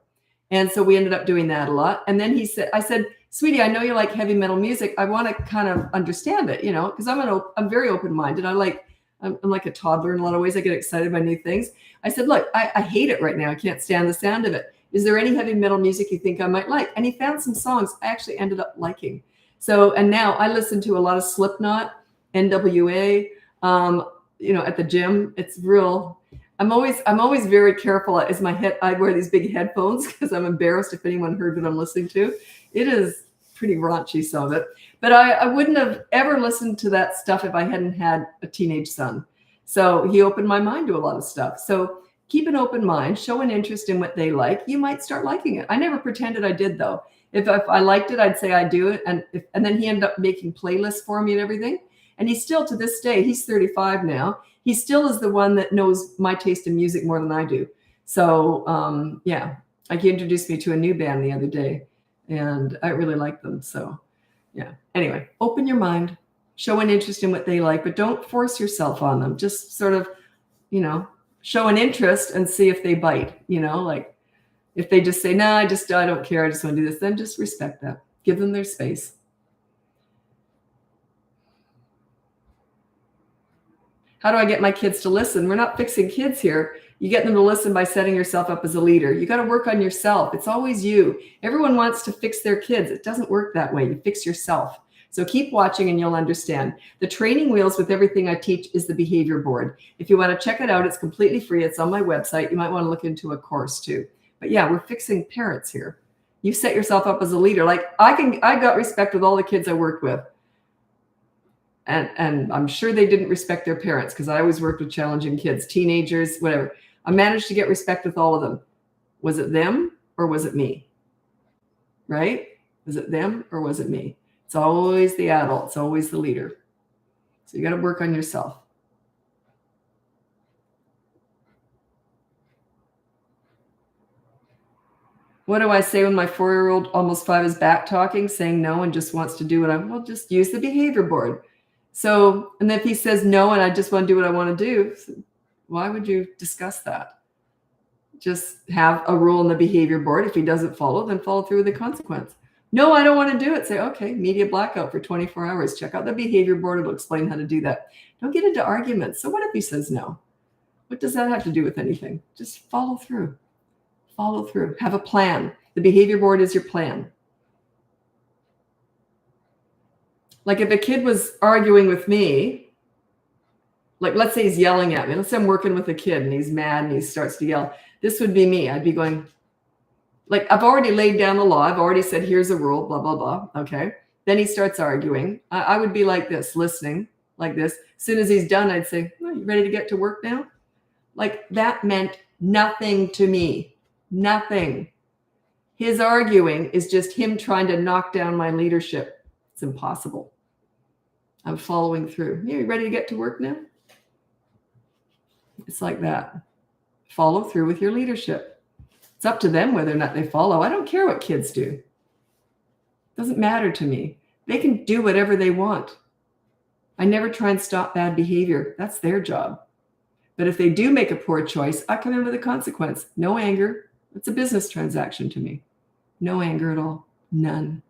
And so we ended up doing that a lot. And then I said, sweetie, I know you like heavy metal music. I want to kind of understand it, because I'm very open-minded. I'm like a toddler in a lot of ways. I get excited by new things. I said, look, I hate it right now. I can't stand the sound of it. Is there any heavy metal music you think I might like? And he found some songs I actually ended up liking. So, and now I listen to a lot of Slipknot, NWA, at the gym. It's real. I'm always very careful. I wear these big headphones because I'm embarrassed if anyone heard what I'm listening to. It is pretty raunchy, some of it. But I wouldn't have ever listened to that stuff if I hadn't had a teenage son. So he opened my mind to a lot of stuff. So keep an open mind, show an interest in what they like. You might start liking it. I never pretended I did, though. If I liked it, I'd say I do it. And then he ended up making playlists for me and everything. And he's still, to this day, he's 35 now. He still is the one that knows my taste in music more than I do. So, yeah, like he introduced me to a new band the other day, and I really like them. So, yeah. Anyway, open your mind, show an interest in what they like, but don't force yourself on them. Just sort of, show an interest and see if they bite, like if they just say, no, I don't care. I just want to do this. Then just respect that. Give them their space. How do I get my kids to listen? We're not fixing kids here. You get them to listen by setting yourself up as a leader. You got to work on yourself. It's always you. Everyone wants to fix their kids. It doesn't work that way. You fix yourself. So keep watching and you'll understand. The training wheels with everything I teach is the behavior board. If you want to check it out, it's completely free. It's on my website. You might want to look into a course too. But yeah, we're fixing parents here. You set yourself up as a leader. Like I got respect with all the kids I worked with. And I'm sure they didn't respect their parents because I always worked with challenging kids, teenagers, whatever. I managed to get respect with all of them. Was it them or was it me? Right? Was it them or was it me? It's always the adult. It's always the leader. So you got to work on yourself. What do I say when my 4-year-old, almost 5, is back talking, saying no and just wants to do what well, just use the behavior board. So, and if he says no and I just want to do what I want to do, why would you discuss that? Just have a rule in the behavior board. If he doesn't follow, then follow through with the consequence. No, I don't want to do it. Say, okay, media blackout for 24 hours. Check out the behavior board. It'll explain how to do that. Don't get into arguments. So what if he says no? What does that have to do with anything? Just follow through. Follow through. Have a plan. The behavior board is your plan. Like if a kid was arguing with me, like let's say he's yelling at me. Let's say I'm working with a kid and he's mad and he starts to yell. This would be me. I'd be going, like, I've already laid down the law. I've already said, here's a rule, blah, blah, blah. Okay. Then he starts arguing. I would be like this, listening like this. As soon as he's done, I'd say, oh, you ready to get to work now? Like that meant nothing to me. Nothing. His arguing is just him trying to knock down my leadership. It's impossible. I'm following through. You ready to get to work now? It's like that. Follow through with your leadership. It's up to them whether or not they follow. I don't care what kids do. It doesn't matter to me. They can do whatever they want. I never try and stop bad behavior. That's their job. But if they do make a poor choice, I come in with a consequence. No anger. It's a business transaction to me. No anger at all. None.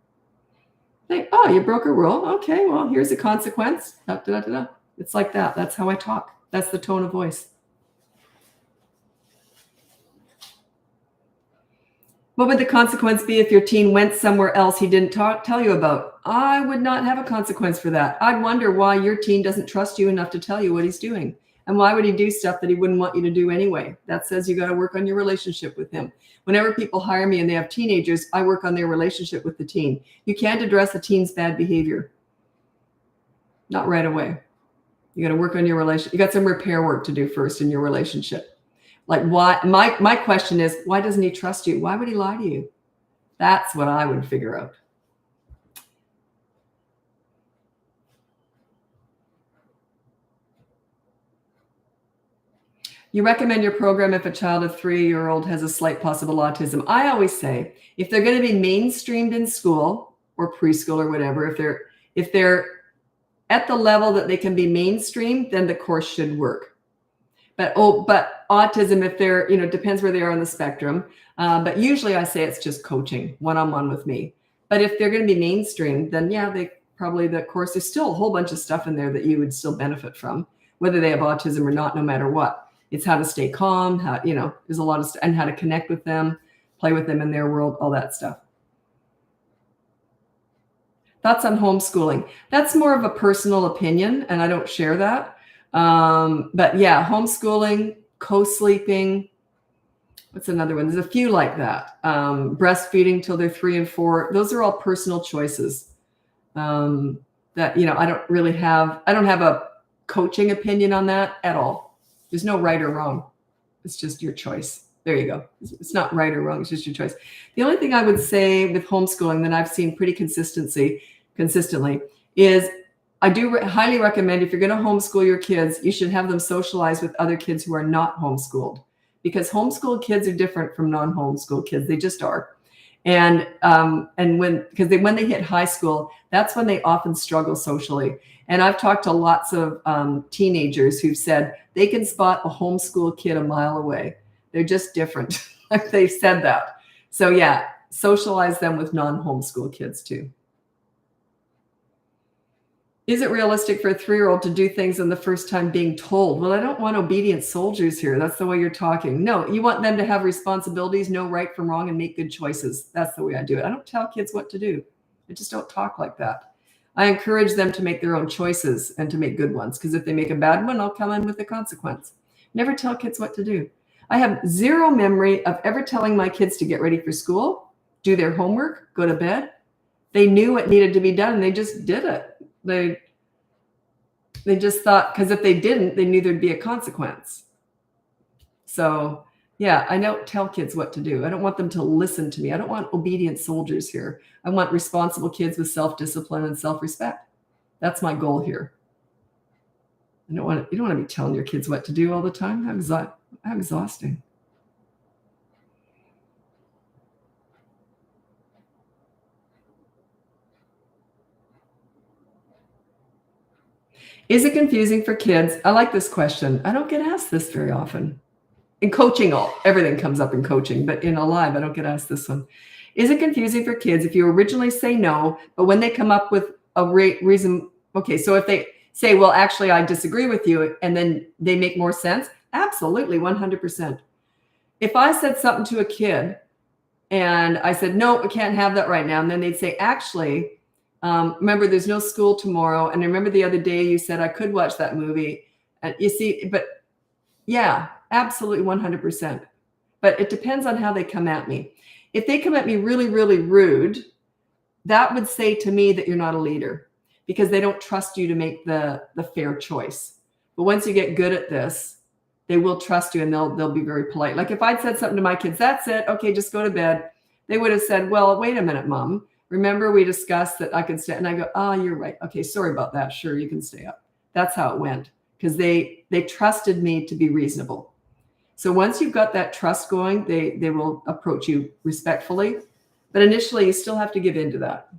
Like, oh, you broke a rule. Okay, well, here's a consequence. Da, da, da, da. It's like that. That's how I talk. That's the tone of voice. What would the consequence be if your teen went somewhere else he didn't tell you about? I would not have a consequence for that. I'd wonder why your teen doesn't trust you enough to tell you what he's doing. And why would he do stuff that he wouldn't want you to do anyway? That says you got to work on your relationship with him. Whenever people hire me and they have teenagers, I work on their relationship with the teen. You can't address a teen's bad behavior. Not right away. You got to work on your relationship. You got some repair work to do first in your relationship. Like why, my question is, why doesn't he trust you? Why would he lie to you? That's what I would figure out. You recommend your program if a child of 3-year-old has a slight possible autism. I always say, if they're going to be mainstreamed in school or preschool or whatever, if they're at the level that they can be mainstreamed, then the course should work. But autism, if they're, depends where they are on the spectrum. But usually I say it's just coaching one-on-one with me. But if they're going to be mainstream, then yeah, the course, there's still a whole bunch of stuff in there that you would still benefit from, whether they have autism or not, no matter what. It's how to stay calm, there's a lot of stuff, and how to connect with them, play with them in their world, all that stuff. Thoughts on homeschooling. That's more of a personal opinion, and I don't share that. But yeah, homeschooling, co-sleeping. What's another one? There's a few like that. Breastfeeding till they're 3 and 4. Those are all personal choices. That, I don't have a coaching opinion on that at all. There's no right or wrong. It's just your choice. There you go. It's not right or wrong. It's just your choice. The only thing I would say with homeschooling that I've seen pretty consistently is I do highly recommend, if you're going to homeschool your kids, you should have them socialize with other kids who are not homeschooled, because homeschooled kids are different from non-homeschooled kids. They just are. And when they hit high school, that's when they often struggle socially. And I've talked to lots of teenagers who've said they can spot a homeschool kid a mile away. They're just different. They've said that. So yeah, socialize them with non-homeschool kids too. Is it realistic for a 3-year-old to do things on the first time being told? Well, I don't want obedient soldiers here. That's the way you're talking. No, you want them to have responsibilities, know right from wrong, and make good choices. That's the way I do it. I don't tell kids what to do. I just don't talk like that. I encourage them to make their own choices and to make good ones, because if they make a bad one, I'll come in with the consequence. Never tell kids what to do. I have zero memory of ever telling my kids to get ready for school, do their homework, go to bed. They knew what needed to be done, and they just did it. They just thought, because if they didn't, they knew there'd be a consequence. So yeah, I don't tell kids what to do. I don't want them to listen to me. I don't want obedient soldiers here. I want responsible kids with self-discipline and self-respect. That's my goal here. You don't want to be telling your kids what to do all the time. How exhausting. Is it confusing for kids? I like this question. I don't get asked this very often. In coaching, everything comes up in coaching, but in a live, I don't get asked this one. Is it confusing for kids if you originally say no, but when they come up with a reason, okay, so if they say, well, actually, I disagree with you, and then they make more sense? Absolutely, 100%. If I said something to a kid and I said, no, we can't have that right now, and then they'd say, actually, remember, there's no school tomorrow, and remember the other day you said I could watch that movie. And you see, but yeah, absolutely 100%. But it depends on how they come at me. If they come at me really, really rude, that would say to me that you're not a leader because they don't trust you to make the fair choice. But once you get good at this, they will trust you and they'll be very polite. Like if I'd said something to my kids, that's it, okay, just go to bed. They would have said, well, wait a minute, Mom. Remember we discussed that I could stay? And I go, oh, you're right. Okay, sorry about that. Sure, you can stay up. That's how it went because they trusted me to be reasonable. So once you've got that trust going, they will approach you respectfully. But initially, you still have to give in to that.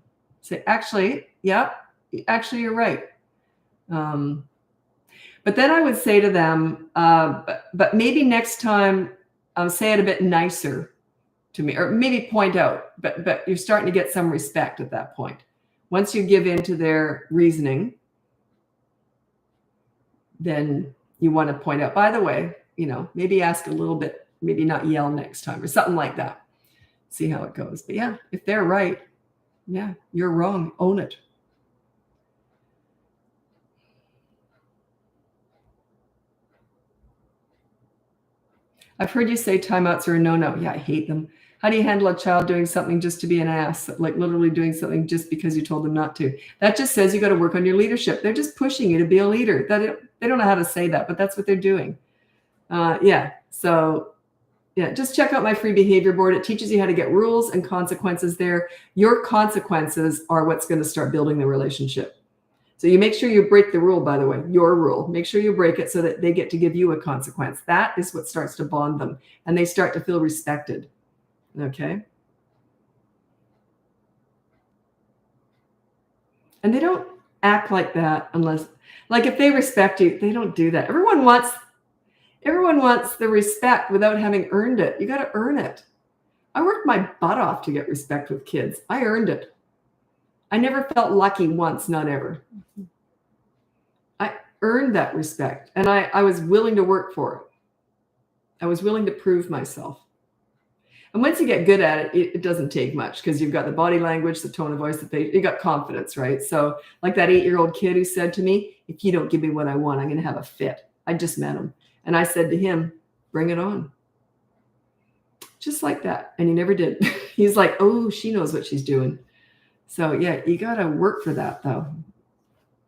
Say, actually, yeah, actually, you're right. But then I would say to them, but maybe next time, say it a bit nicer to me, or maybe point out, but you're starting to get some respect at that point. Once you give in to their reasoning, then you want to point out, by the way, maybe ask a little bit, maybe not yell next time or something like that. See how it goes. But yeah, if they're right, yeah, you're wrong. Own it. I've heard you say timeouts are a no-no. Yeah, I hate them. How do you handle a child doing something just to be an ass, like literally doing something just because you told them not to? That just says you got to work on your leadership. They're just pushing you to be a leader. They don't know how to say that, but that's what they're doing. So just check out my free behavior board. It teaches you how to get rules and consequences there. Your consequences are what's going to start building the relationship. So you make sure you break the rule, by the way, your rule. Make sure you break it so that they get to give you a consequence. That is what starts to bond them, and they start to feel respected. Okay? And they don't act like that unless, like if they respect you, they don't do that. Everyone wants the respect without having earned it. You got to earn it. I worked my butt off to get respect with kids. I earned it. I never felt lucky once, not ever. I earned that respect, and I was willing to work for it. I was willing to prove myself. And once you get good at it, it doesn't take much because you've got the body language, the tone of voice, you got confidence, right? So like that 8-year-old kid who said to me, if you don't give me what I want, I'm going to have a fit. I just met him. And I said to him, bring it on. Just like that. And he never did. He's like, oh, she knows what she's doing. So yeah, you got to work for that though.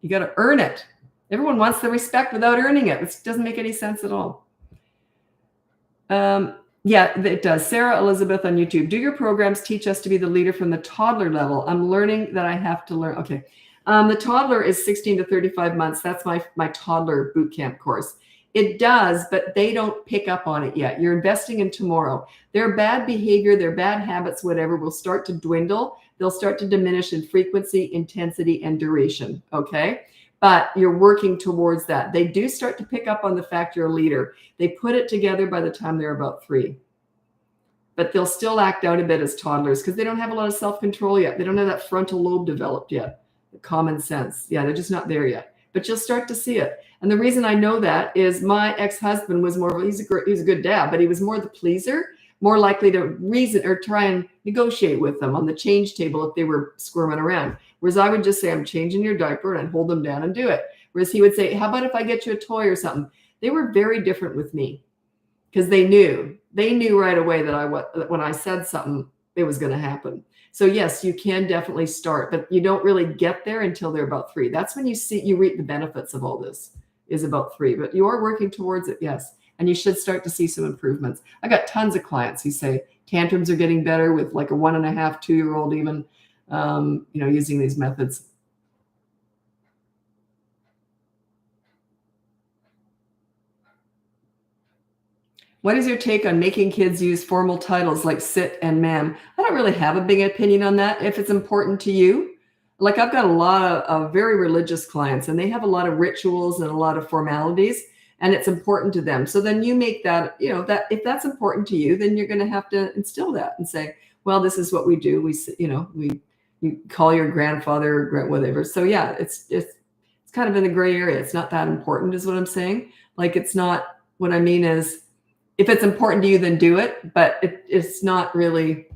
You got to earn it. Everyone wants the respect without earning it. It doesn't make any sense at all. Yeah, it does. Sarah Elizabeth on YouTube. Do your programs teach us to be the leader from the toddler level? I'm learning that I have to learn. Okay. The toddler is 16 to 35 months. That's my toddler boot camp course. It does, but they don't pick up on it yet. You're investing in tomorrow. Their bad behavior, their bad habits, whatever, will start to dwindle. They'll start to diminish in frequency, intensity, and duration. Okay. But you're working towards that. They do start to pick up on the fact you're a leader. They put it together by the time they're about 3. But they'll still act out a bit as toddlers because they don't have a lot of self-control yet. They don't have that frontal lobe developed yet, the common sense. Yeah, they're just not there yet. But you'll start to see it. And the reason I know that is my ex-husband was more, he's a good dad, but he was more the pleaser, more likely to reason or try and negotiate with them on the change table if they were squirming around. Whereas I would just say, I'm changing your diaper, and I'd hold them down and do it. Whereas he would say, how about if I get you a toy or something? They were very different with me because they knew right away that when I said something, it was going to happen. So yes, you can definitely start, but you don't really get there until they're about 3. That's when you reap the benefits of all this, is about 3, but you are working towards it. Yes. And you should start to see some improvements. I got tons of clients who say tantrums are getting better with like a 1.5, 2-year-old even, using these methods. What is your take on making kids use formal titles like sit and ma'am? I don't really have a big opinion on that. If it's important to you, like I've got a lot of very religious clients, and they have a lot of rituals and a lot of formalities, and it's important to them. So then you make that, that if that's important to you, then you're going to have to instill that and say, well, this is what we do. You call your grandfather or whatever. So yeah, it's kind of in the gray area. It's not that important is what I'm saying. Like, it's not, what I mean is, if it's important to you, then do it. But it's not really,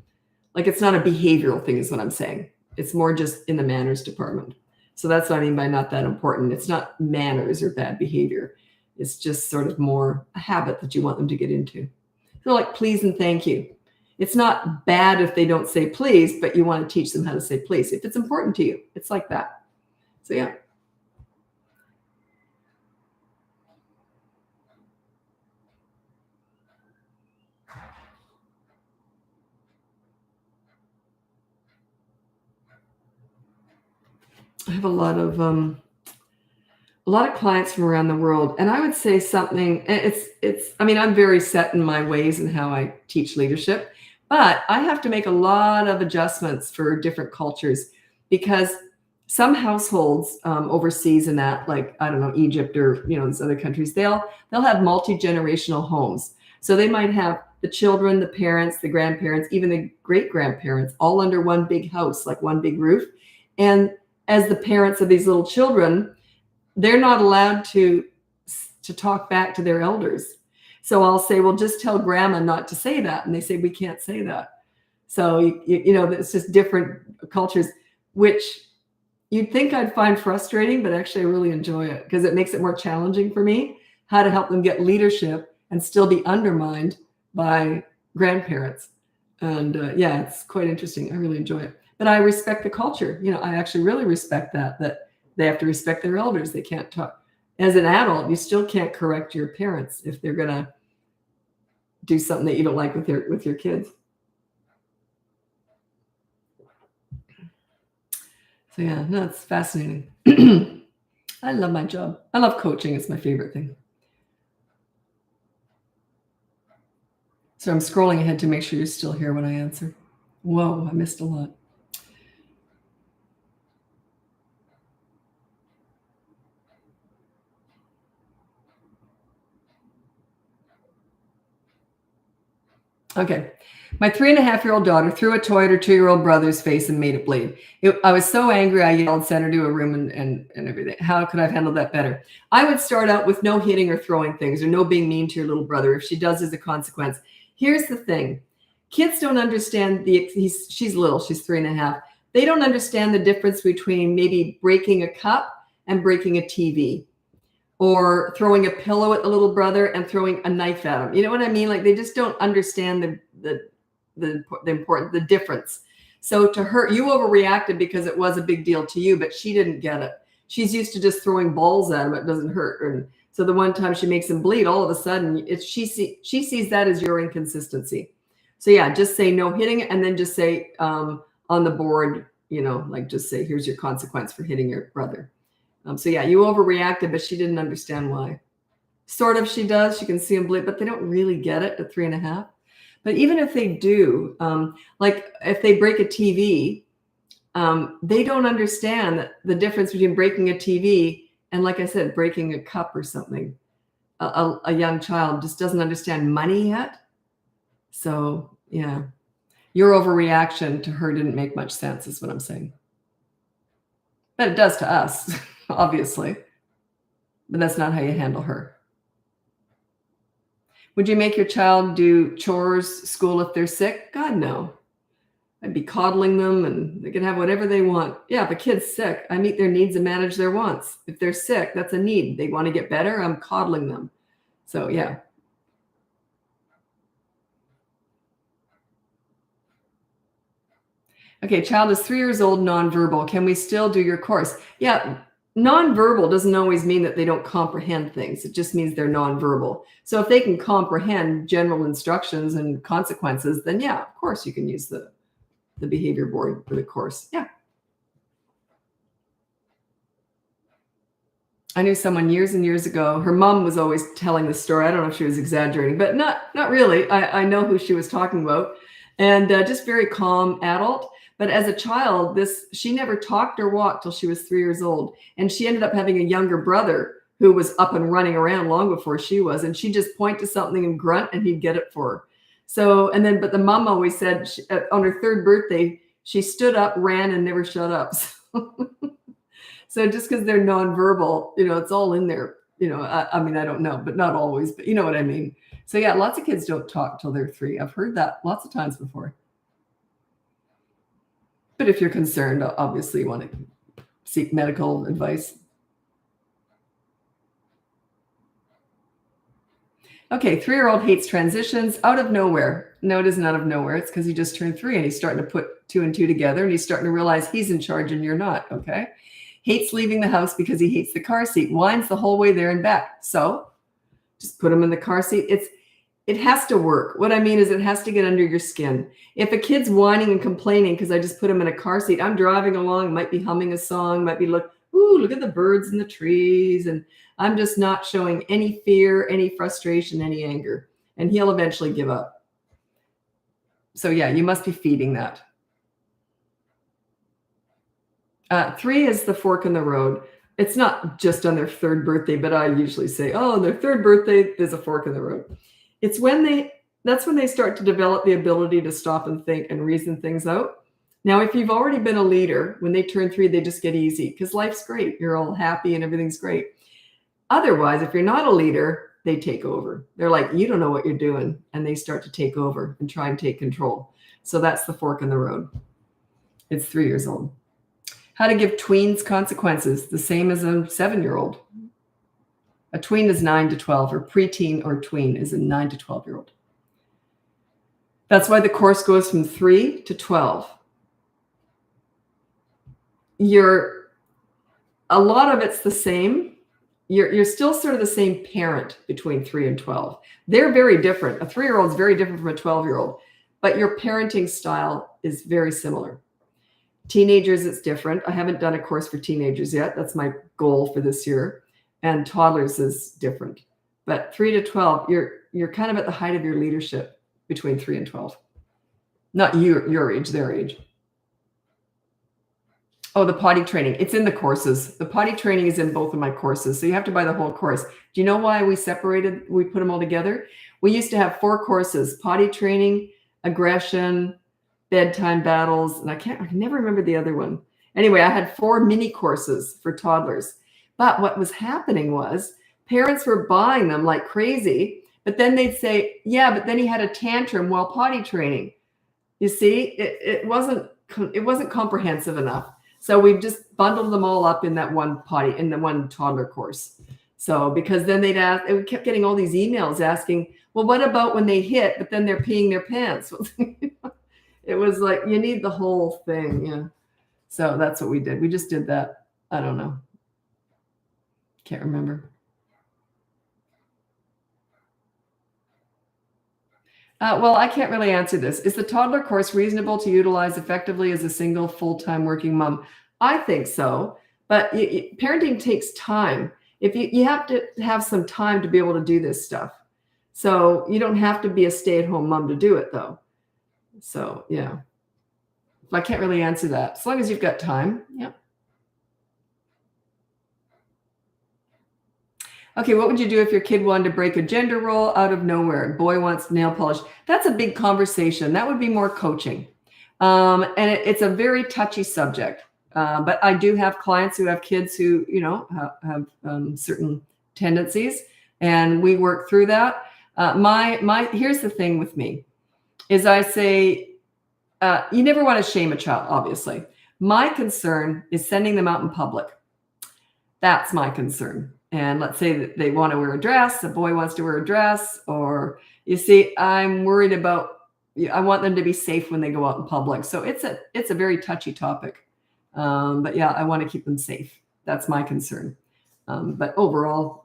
like, it's not a behavioral thing is what I'm saying. It's more just in the manners department. So that's what I mean by not that important. It's not manners or bad behavior. It's just sort of more a habit that you want them to get into. So like please and thank you. It's not bad if they don't say please, but you want to teach them how to say please. If it's important to you, it's like that. So yeah. I have a lot of clients from around the world, and I would say something. I mean, I'm very set in my ways and how I teach leadership, but I have to make a lot of adjustments for different cultures, because some households overseas in that, like, I don't know, Egypt or these other countries, they'll have multi-generational homes. So they might have the children, the parents, the grandparents, even the great grandparents, all under one big house, like one big roof. And as the parents of these little children, they're not allowed to talk back to their elders. So I'll say, well, just tell grandma not to say that. And they say, we can't say that. So, it's just different cultures, which you'd think I'd find frustrating, but actually I really enjoy it, because it makes it more challenging for me how to help them get leadership and still be undermined by grandparents. And yeah, it's quite interesting. I really enjoy it. But I respect the culture. I actually really respect that they have to respect their elders. They can't talk. As an adult, you still can't correct your parents if they're going to do something that you don't like with your kids. So yeah, no, it's fascinating. I love my job. I love coaching. It's my favorite thing. So I'm scrolling ahead to make sure you're still here when I answer. Whoa, I missed a lot. Okay. My 3.5-year-old daughter threw a toy at her 2-year-old brother's face and made it bleed. I was so angry, I yelled, sent her to a room and everything. How could I have handled that better? I would start out with no hitting or throwing things, or no being mean to your little brother. If she does, as a consequence. Here's the thing. Kids don't understand she's little, she's 3.5. They don't understand the difference between maybe breaking a cup and breaking a TV, or throwing a pillow at the little brother and throwing a knife at him. You know what I mean? Like, they just don't understand the difference. So to her, you overreacted because it was a big deal to you, but she didn't get it. She's used to just throwing balls at him. It doesn't hurt. And so the one time she makes him bleed, all of a sudden she sees that as your inconsistency. So yeah, just say no hitting, and then just say on the board, like, just say, here's your consequence for hitting your brother. So yeah, you overreacted, but she didn't understand why. Sort of, she does. She can see him bleed, but they don't really get it at 3.5. But even if they do, like if they break a TV, they don't understand the difference between breaking a TV and, like I said, breaking a cup or something. A young child just doesn't understand money yet. So yeah, your overreaction to her didn't make much sense, is what I'm saying. But it does to us, obviously. But that's not how you handle her. Would you make your child do chores, school, if they're sick? God, no. I'd be coddling them, and they can have whatever they want. Yeah, if a kid's sick, I meet their needs and manage their wants. If they're sick, that's a need. They want to get better, I'm coddling them. So yeah. Okay, child is 3 years old, nonverbal. Can we still do your course? Yeah, nonverbal doesn't always mean that they don't comprehend things. It just means they're nonverbal. So if they can comprehend general instructions and consequences, then yeah, of course you can use the behavior board for the course. Yeah. I knew someone years and years ago. Her mom was always telling the story. I don't know if she was exaggerating, but not really. I know who she was talking about. And just very calm adult. But as a child, she never talked or walked till she was 3 years old. And she ended up having a younger brother who was up and running around long before she was. And she'd just point to something and grunt and he'd get it for her. So, but the mom always said on her 3rd birthday, she stood up, ran, and never shut up. So just because they're nonverbal, it's all in there. I mean, I don't know, but not always, but you know what I mean? So yeah, lots of kids don't talk till they're 3. I've heard that lots of times before. But if you're concerned, obviously you want to seek medical advice. Okay, 3-year-old hates transitions out of nowhere. No, it isn't out of nowhere. It's because he just turned 3 and he's starting to put 2 and 2 together and he's starting to realize he's in charge and you're not, okay? Hates leaving the house because he hates the car seat. Whines the whole way there and back. So just put him in the car seat. It has to work. What I mean is it has to get under your skin. If a kid's whining and complaining because I just put him in a car seat, I'm driving along, might be humming a song, might be look at the birds and the trees, and I'm just not showing any fear, any frustration, any anger, and he'll eventually give up. So yeah, you must be feeding that. 3 is the fork in the road. It's not just on their 3rd birthday, but I usually say, on their 3rd birthday, there's a fork in the road. It's that's when they start to develop the ability to stop and think and reason things out. Now, if you've already been a leader, when they turn 3, they just get easy because life's great. You're all happy and everything's great. Otherwise, if you're not a leader, they take over. They're like, you don't know what you're doing. And they start to take over and try and take control. So that's the fork in the road. It's 3 years old. How to give tweens consequences, the same as a 7-year-old. A tween is 9 to 12, or preteen or tween is a 9 to 12-year-old. That's why the course goes from 3 to 12. A lot of it's the same. You're still sort of the same parent between 3 and 12. They're very different. A 3-year-old is very different from a 12-year-old, but your parenting style is very similar. Teenagers, it's different. I haven't done a course for teenagers yet. That's my goal for this year. And toddlers is different. But 3 to 12, you're kind of at the height of your leadership between 3 and 12. Not your age, their age. Oh, the potty training. It's in the courses. The potty training is in both of my courses. So you have to buy the whole course. Do you know why we put them all together? We used to have 4 courses: potty training, aggression, bedtime battles, and I can never remember the other one. Anyway, I had 4 mini courses for toddlers. But what was happening was parents were buying them like crazy, but then they'd say, yeah, but then he had a tantrum while potty training. You see, it wasn't comprehensive enough. So we've just bundled them all up in that one toddler course. So because then they'd ask, and we kept getting all these emails asking, well, what about when they hit, but then they're peeing their pants? It was like, you need the whole thing. Yeah. So that's what we did. We just did that. I don't know. Can't remember. Well, I can't really answer this. Is the toddler course reasonable to utilize effectively as a single full-time working mom? I think so, but parenting takes time. If you have to have some time to be able to do this stuff. So you don't have to be a stay-at-home mom to do it, though. So yeah, I can't really answer that. As long as you've got time, yeah. Okay, what would you do if your kid wanted to break a gender role out of nowhere? Boy wants nail polish. That's a big conversation. That would be more coaching. And it's a very touchy subject. But I do have clients who have kids who, have certain tendencies, and we work through that. Here's the thing with me, is I say, you never want to shame a child, obviously. My concern is sending them out in public. That's my concern. And let's say that they want to wear a dress, a boy wants to wear a dress, or you see, I'm worried about, I want them to be safe when they go out in public. So it's a very touchy topic. But yeah, I want to keep them safe. That's my concern. But overall,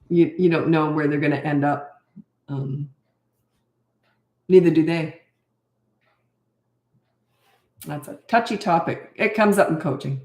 you don't know where they're going to end up. Neither do they. That's a touchy topic. It comes up in coaching.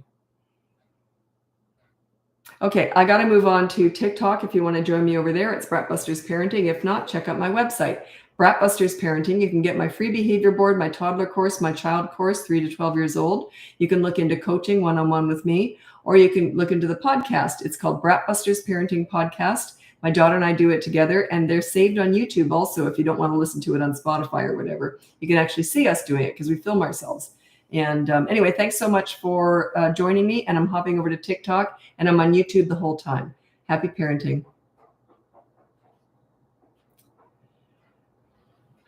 Okay, I got to move on to TikTok. If you want to join me over there, it's BratBusters Parenting. If not, check out my website, BratBusters Parenting. You can get my free behavior board, my toddler course, my child course, 3 to 12 years old. You can look into coaching one-on-one with me, or you can look into the podcast. It's called BratBusters Parenting Podcast. My daughter and I do it together, and they're saved on YouTube also. If you don't want to listen to it on Spotify or whatever, you can actually see us doing it because we film ourselves. And anyway, thanks so much for joining me. And I'm hopping over to TikTok, and I'm on YouTube the whole time. Happy parenting.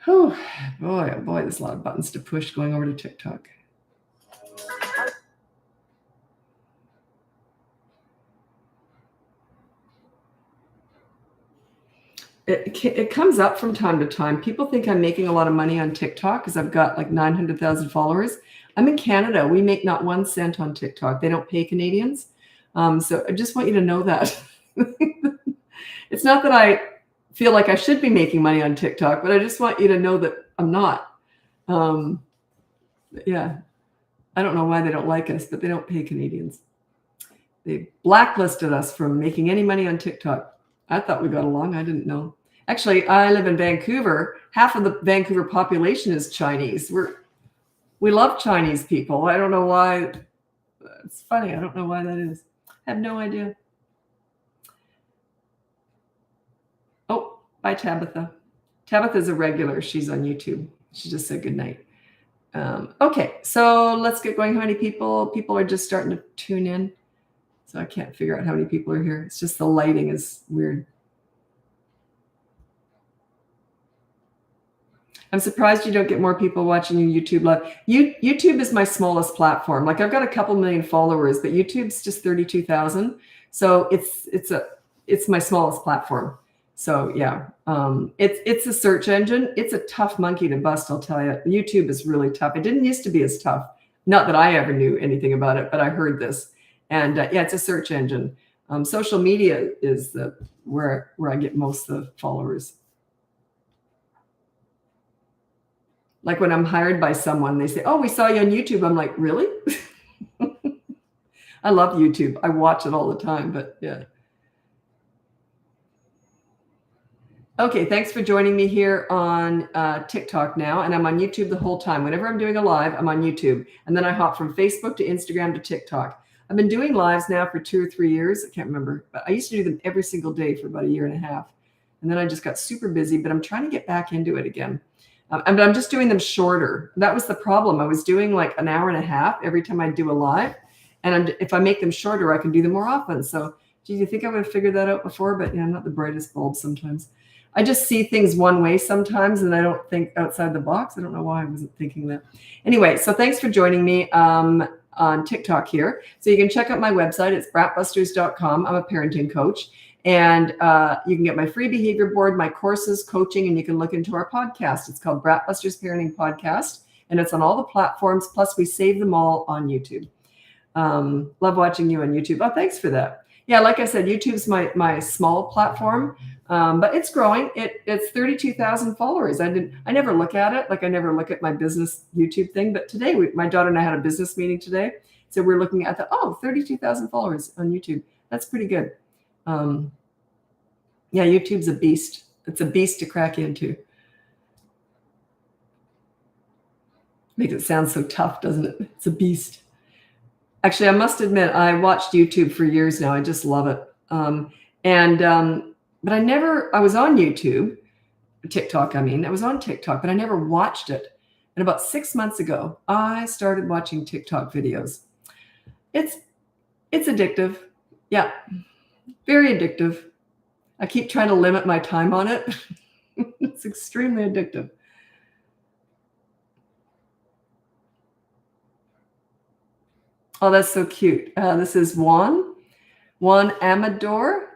Oh, boy, oh boy, there's a lot of buttons to push going over to TikTok. It comes up from time to time. People think I'm making a lot of money on TikTok because I've got like 900,000 followers. I'm in Canada. We make not 1 cent on TikTok. They don't pay Canadians. So I just want you to know that. It's not that I feel like I should be making money on TikTok, but I just want you to know that I'm not. Yeah, I don't know why they don't like us, but they don't pay Canadians. They blacklisted us from making any money on TikTok. I thought we got along. I didn't know. Actually, I live in Vancouver. Half of the Vancouver population is Chinese. We love Chinese people. I don't know why. It's funny. I don't know why that is. I have no idea. Oh, bye, Tabitha. Tabitha's a regular. She's on YouTube. She just said good night. Okay, so let's get going. How many people? People are just starting to tune in. So I can't figure out how many people are here. It's just the lighting is weird. I'm surprised you don't get more people watching your YouTube live. YouTube is my smallest platform. Like I've got a couple million followers, but YouTube's just 32,000. So it's my smallest platform. So yeah, it's a search engine. It's a tough monkey to bust, I'll tell you. YouTube is really tough. It didn't used to be as tough. Not that I ever knew anything about it, but I heard this. And yeah, it's a search engine. Social media is where I get most of the followers. Like when I'm hired by someone, they say, "Oh, we saw you on YouTube." I'm like, "Really?" I love YouTube. I watch it all the time, but yeah. Okay, thanks for joining me here on TikTok now. And I'm on YouTube the whole time. Whenever I'm doing a live, I'm on YouTube. And then I hop from Facebook to Instagram to TikTok. I've been doing lives now for 2 or 3 years. I can't remember, but I used to do them every single day for about 1.5 years. And then I just got super busy, but I'm trying to get back into it again. But I'm just doing them shorter. That was the problem. I was doing like 1.5 hours every time I do a live. And if I make them shorter, I can do them more often. So do you think I would have figured that out before? But yeah, I'm not the brightest bulb sometimes. I just see things one way sometimes, and I don't think outside the box. I don't know why I wasn't thinking that. Anyway, so thanks for joining me on TikTok here. So you can check out my website. It's BratBusters.com. I'm a parenting coach. And you can get my free behavior board, my courses, coaching, and you can look into our podcast. It's called BratBusters Parenting Podcast, and it's on all the platforms. Plus, we save them all on YouTube. Love watching you on YouTube. Oh, thanks for that. Yeah, like I said, YouTube's my small platform, but it's growing. It's 32,000 followers. I never look at it. Like I never look at my business YouTube thing. But today, my daughter and I had a business meeting today. So we're looking at 32,000 followers on YouTube. That's pretty good. Yeah, YouTube's a beast. It's a beast to crack into. Makes it sound so tough, doesn't it? It's a beast. Actually, I must admit, I watched YouTube for years now. I just love it. But I was on YouTube, TikTok, I was on TikTok, but I never watched it. And about 6 months ago, I started watching TikTok videos. It's addictive. Yeah, very addictive. I keep trying to limit my time on it. It's extremely addictive. Oh, that's so cute. This is Juan Amador.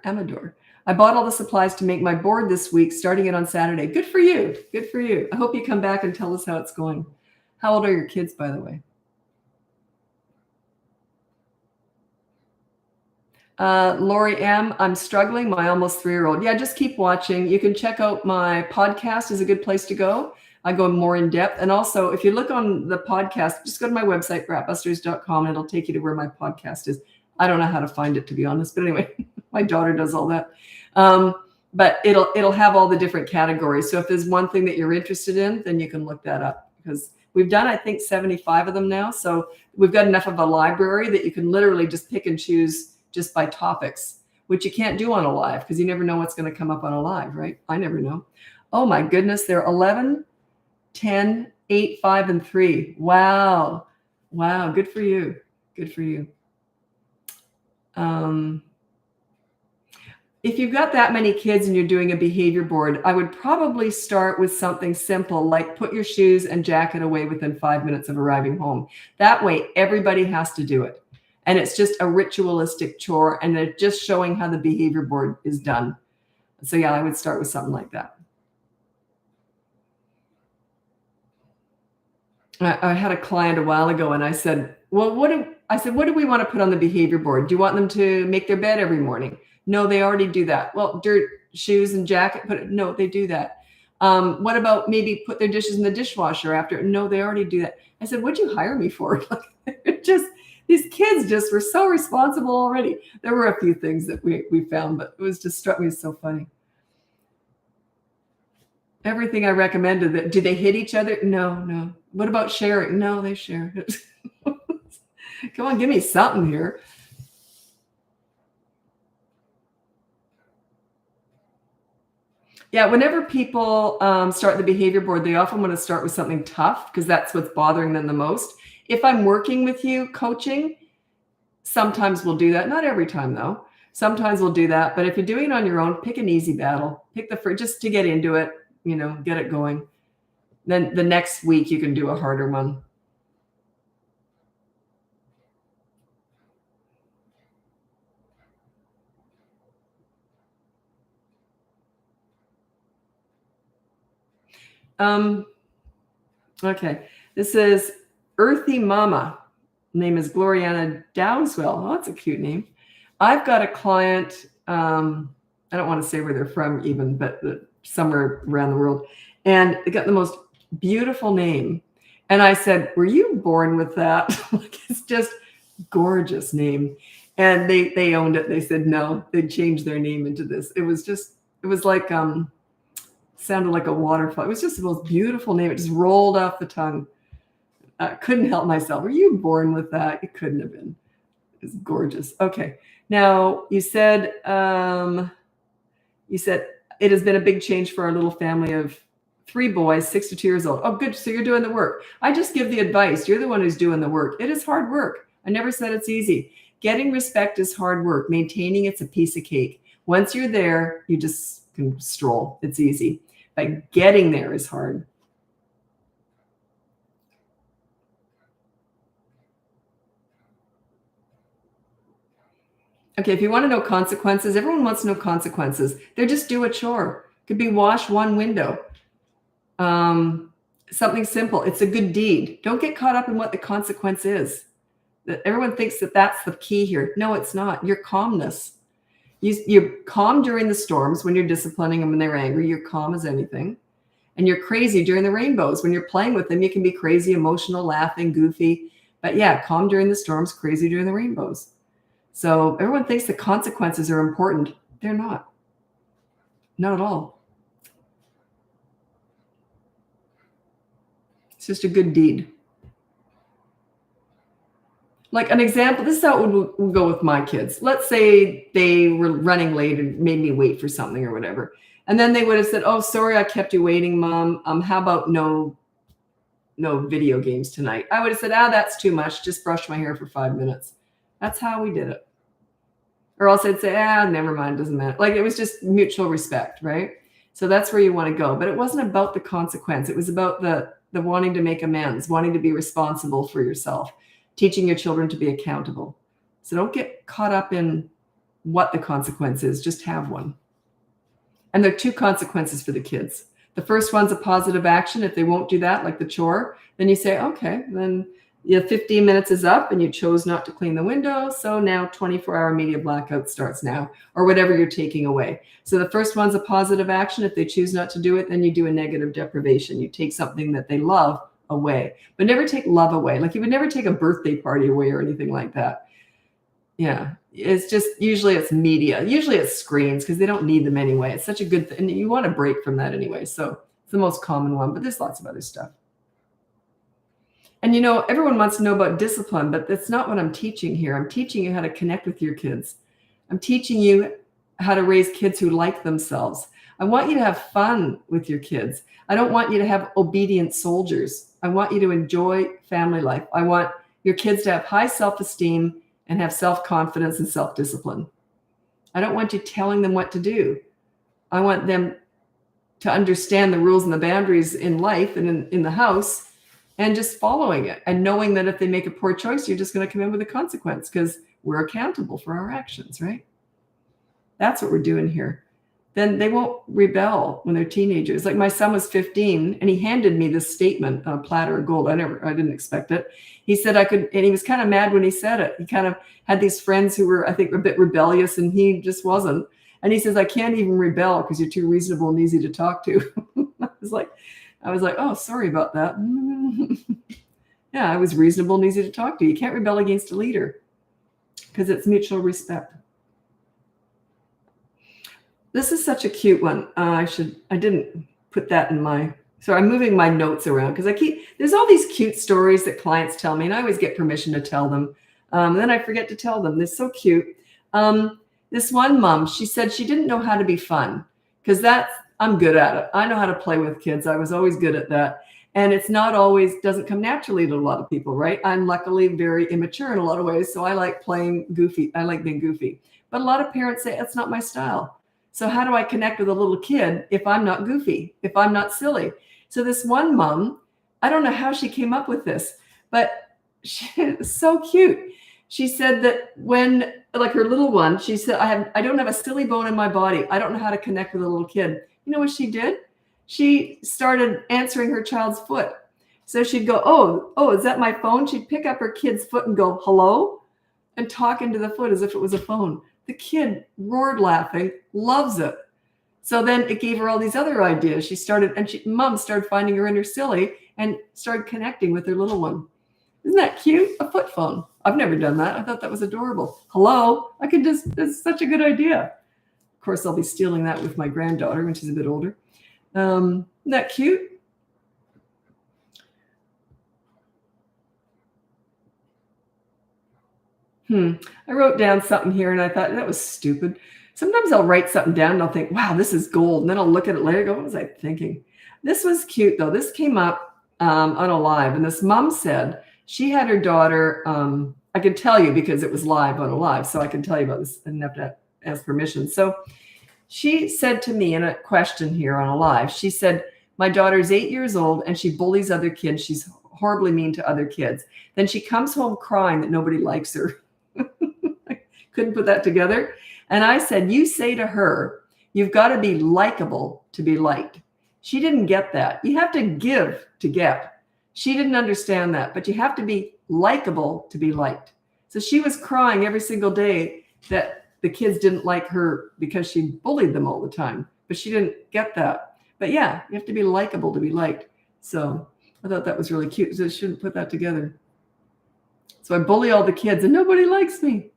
I bought all the supplies to make my board this week, starting it on Saturday. Good for you. Good for you. I hope you come back and tell us how it's going. How old are your kids, by the way? Lori M., I'm struggling. My almost 3-year-old. Yeah, just keep watching. You can check out my podcast is a good place to go. I go more in depth. And also, if you look on the podcast, just go to my website, BratBusters.com, and it'll take you to where my podcast is. I don't know how to find it, to be honest. But anyway, my daughter does all that. but it'll have all the different categories. So if there's one thing that you're interested in, then you can look that up, because we've done, I think, 75 of them now. So we've got enough of a library that you can literally just pick and choose just by topics, which you can't do on a live, because you never know what's going to come up on a live, right? I never know. Oh my goodness, they're 11, 10, 8, 5, and 3. Wow. Wow, good for you. Good for you. If you've got that many kids and you're doing a behavior board, I would probably start with something simple, like put your shoes and jacket away within 5 minutes of arriving home. That way, everybody has to do it. And it's just a ritualistic chore, and it's just showing how the behavior board is done. So yeah, I would start with something like that. I had a client a while ago, and I said, well, what do we want to put on the behavior board? Do you want them to make their bed every morning? No, they already do that. Well, dirt, shoes, and jacket, no, they do that. What about maybe put their dishes in the dishwasher after? No, they already do that. I said, what'd you hire me for? These kids just were so responsible already. There were a few things that we found, but it was just struck me as so funny. Everything I recommended, do they hit each other? No. What about sharing? No, they share. Come on, give me something here. Yeah, whenever people start the behavior board, they often want to start with something tough, because that's what's bothering them the most. If I'm working with you, coaching, sometimes we'll do that. Not every time, though. Sometimes we'll do that. But if you're doing it on your own, pick an easy battle. Pick just to get into it, get it going. Then the next week you can do a harder one. Okay, this is Earthy Mama. Name is Gloriana Dowswell. Oh, that's a cute name. I've got a client, I don't want to say where they're from even, but somewhere around the world. And they got the most beautiful name. And I said, were you born with that? It's just gorgeous name. And they owned it. They said, no, they changed their name into this. It was like, sounded like a waterfall. It was just the most beautiful name. It just rolled off the tongue. Couldn't help myself. Were you born with that? It couldn't have been. It's gorgeous. Okay. Now you said it has been a big change for our little family of 3 boys, 6 to 2 years old. Oh, good. So you're doing the work. I just give the advice. You're the one who's doing the work. It is hard work. I never said it's easy. Getting respect is hard work. Maintaining it's a piece of cake. Once you're there, you just can stroll. It's easy. But getting there is hard. Okay, if you want to know consequences, everyone wants to know consequences. They're just do a chore. It could be wash one window. Something simple. It's a good deed. Don't get caught up in what the consequence is. Everyone thinks that that's the key here. No, it's not. Your calmness. You're calm during the storms when you're disciplining them when they're angry. You're calm as anything. And you're crazy during the rainbows. When you're playing with them, you can be crazy, emotional, laughing, goofy. But yeah, calm during the storms, crazy during the rainbows. So everyone thinks the consequences are important. They're not. Not at all. It's just a good deed. Like an example, this is how it would go with my kids. Let's say they were running late and made me wait for something or whatever. And then they would have said, oh, sorry, I kept you waiting, Mom. How about no video games tonight? I would have said, that's too much. Just brush my hair for 5 minutes. That's how we did it. Or else I'd say, never mind, doesn't matter. Like it was just mutual respect, right? So that's where you want to go. But it wasn't about the consequence. It was about the wanting to make amends, wanting to be responsible for yourself, teaching your children to be accountable. So don't get caught up in what the consequence is. Just have one. And there are 2 consequences for the kids. The first one's a positive action. If they won't do that, like the chore, then you say, okay, then 15 minutes is up and you chose not to clean the window. So now 24-hour media blackout starts now, or whatever you're taking away. So the first one's a positive action. If they choose not to do it, then you do a negative deprivation. You take something that they love away, but never take love away. Like you would never take a birthday party away or anything like that. Yeah. It's just, usually it's media. Usually it's screens because they don't need them anyway. It's such a good thing. And you want to break from that anyway. So it's the most common one, but there's lots of other stuff. And everyone wants to know about discipline, but that's not what I'm teaching here. I'm teaching you how to connect with your kids. I'm teaching you how to raise kids who like themselves. I want you to have fun with your kids. I don't want you to have obedient soldiers. I want you to enjoy family life. I want your kids to have high self-esteem and have self-confidence and self-discipline. I don't want you telling them what to do. I want them to understand the rules and the boundaries in life and in the house, and just following it and knowing that if they make a poor choice, you're just going to come in with a consequence because we're accountable for our actions, right? That's what we're doing here. Then they won't rebel when they're teenagers. Like my son was 15 and he handed me this statement on a platter of gold. I didn't expect it. He said I could, and he was kind of mad when he said it. He kind of had these friends who were, I think, a bit rebellious, and he just wasn't. And he says, I can't even rebel because you're too reasonable and easy to talk to. I was like, oh, sorry about that. Yeah, I was reasonable and easy to talk to. You can't rebel against a leader because it's mutual respect. This is such a cute one. I didn't put that in so I'm moving my notes around because there's all these cute stories that clients tell me, and I always get permission to tell them. Then I forget to tell them. They're so cute. This one mom, she said she didn't know how to be fun because I'm good at it. I know how to play with kids. I was always good at that. And it's not always, doesn't come naturally to a lot of people, right? I'm luckily very immature in a lot of ways. So I like playing goofy. I like being goofy. But a lot of parents say, that's not my style. So how do I connect with a little kid if I'm not goofy, if I'm not silly? So this one mom, I don't know how she came up with this, but she's so cute. She said that when, like her little one, she said, I don't have a silly bone in my body. I don't know how to connect with a little kid. You know what she did? She started answering her child's foot. So she'd go, oh, is that my phone? She'd pick up her kid's foot and go, hello, and talk into the foot as if it was a phone. The kid roared laughing, loves it. So then it gave her all these other ideas. Mom started finding her inner silly and started connecting with her little one. Isn't that cute? A foot phone. I've never done that. I thought that was adorable. Hello, it's such a good idea. Of course, I'll be stealing that with my granddaughter when she's a bit older. Isn't that cute? I wrote down something here and I thought that was stupid. Sometimes I'll write something down and I'll think, wow, this is gold. And then I'll look at it later and go, what was I thinking? This was cute though. This came up on a live, and this mom said she had her daughter, I could tell you because it was live on a live, so I can tell you about this. I didn't have to ask permission. So she said to me in a question here on a live, she said, my daughter's 8 years old and she bullies other kids. She's horribly mean to other kids. Then she comes home crying that nobody likes her. I couldn't put that together. And I said, you say to her, you've got to be likable to be liked. She didn't get that. You have to give to get. She didn't understand that, but you have to be likable to be liked. So she was crying every single day that the kids didn't like her because she bullied them all the time, but she didn't get that. But yeah, you have to be likable to be liked. So I thought that was really cute. So I shouldn't put that together. So I bully all the kids and nobody likes me.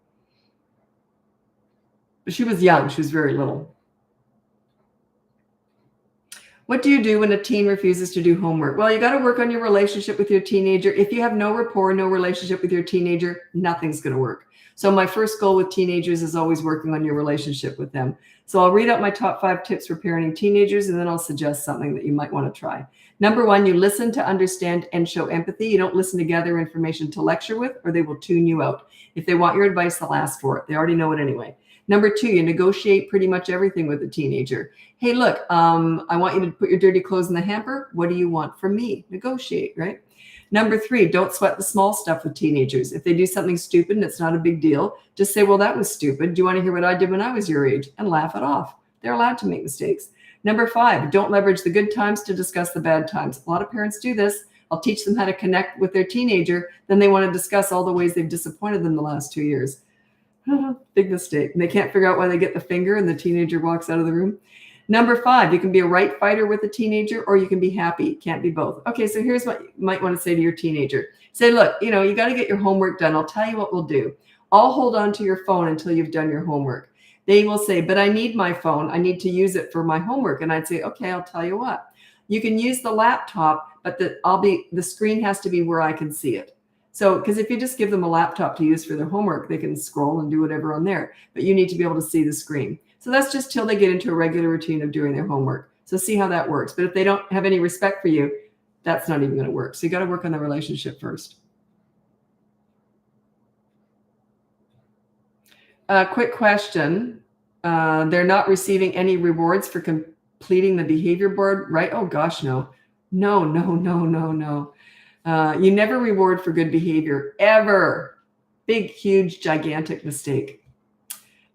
But she was young. She was very little. What do you do when a teen refuses to do homework? Well, you got to work on your relationship with your teenager. If you have no rapport, no relationship with your teenager, nothing's going to work. So my first goal with teenagers is always working on your relationship with them. So I'll read out my top 5 tips for parenting teenagers, and then I'll suggest something that you might want to try. Number 1, you listen to understand and show empathy. You don't listen to gather information to lecture with, or they will tune you out. If they want your advice, they'll ask for it. They already know it anyway. Number 2, you negotiate pretty much everything with a teenager. Hey, look, I want you to put your dirty clothes in the hamper. What do you want from me? Negotiate, right? Number 3, don't sweat the small stuff with teenagers. If they do something stupid and it's not a big deal, just say, well, that was stupid. Do you want to hear what I did when I was your age? And laugh it off. They're allowed to make mistakes. Number 5, don't leverage the good times to discuss the bad times. A lot of parents do this. I'll teach them how to connect with their teenager. Then they want to discuss all the ways they've disappointed them the last 2 years. Big mistake. And they can't figure out why they get the finger and the teenager walks out of the room. Number 5, you can be a right fighter with a teenager, or you can be happy. Can't be both. Okay, so here's what you might want to say to your teenager. Say, look, you got to get your homework done. I'll tell you what we'll do. I'll hold on to your phone until you've done your homework. They will say, but I need my phone. I need to use it for my homework. And I'd say, okay, I'll tell you what. You can use the laptop, but the screen has to be where I can see it. So, because if you just give them a laptop to use for their homework, they can scroll and do whatever on there, but you need to be able to see the screen. So that's just till they get into a regular routine of doing their homework. So see how that works. But if they don't have any respect for you, that's not even going to work. So you got to work on the relationship first. Quick question. They're not receiving any rewards for completing the behavior board, right? Oh gosh, no. No. You never reward for good behavior, ever. Big, huge, gigantic mistake.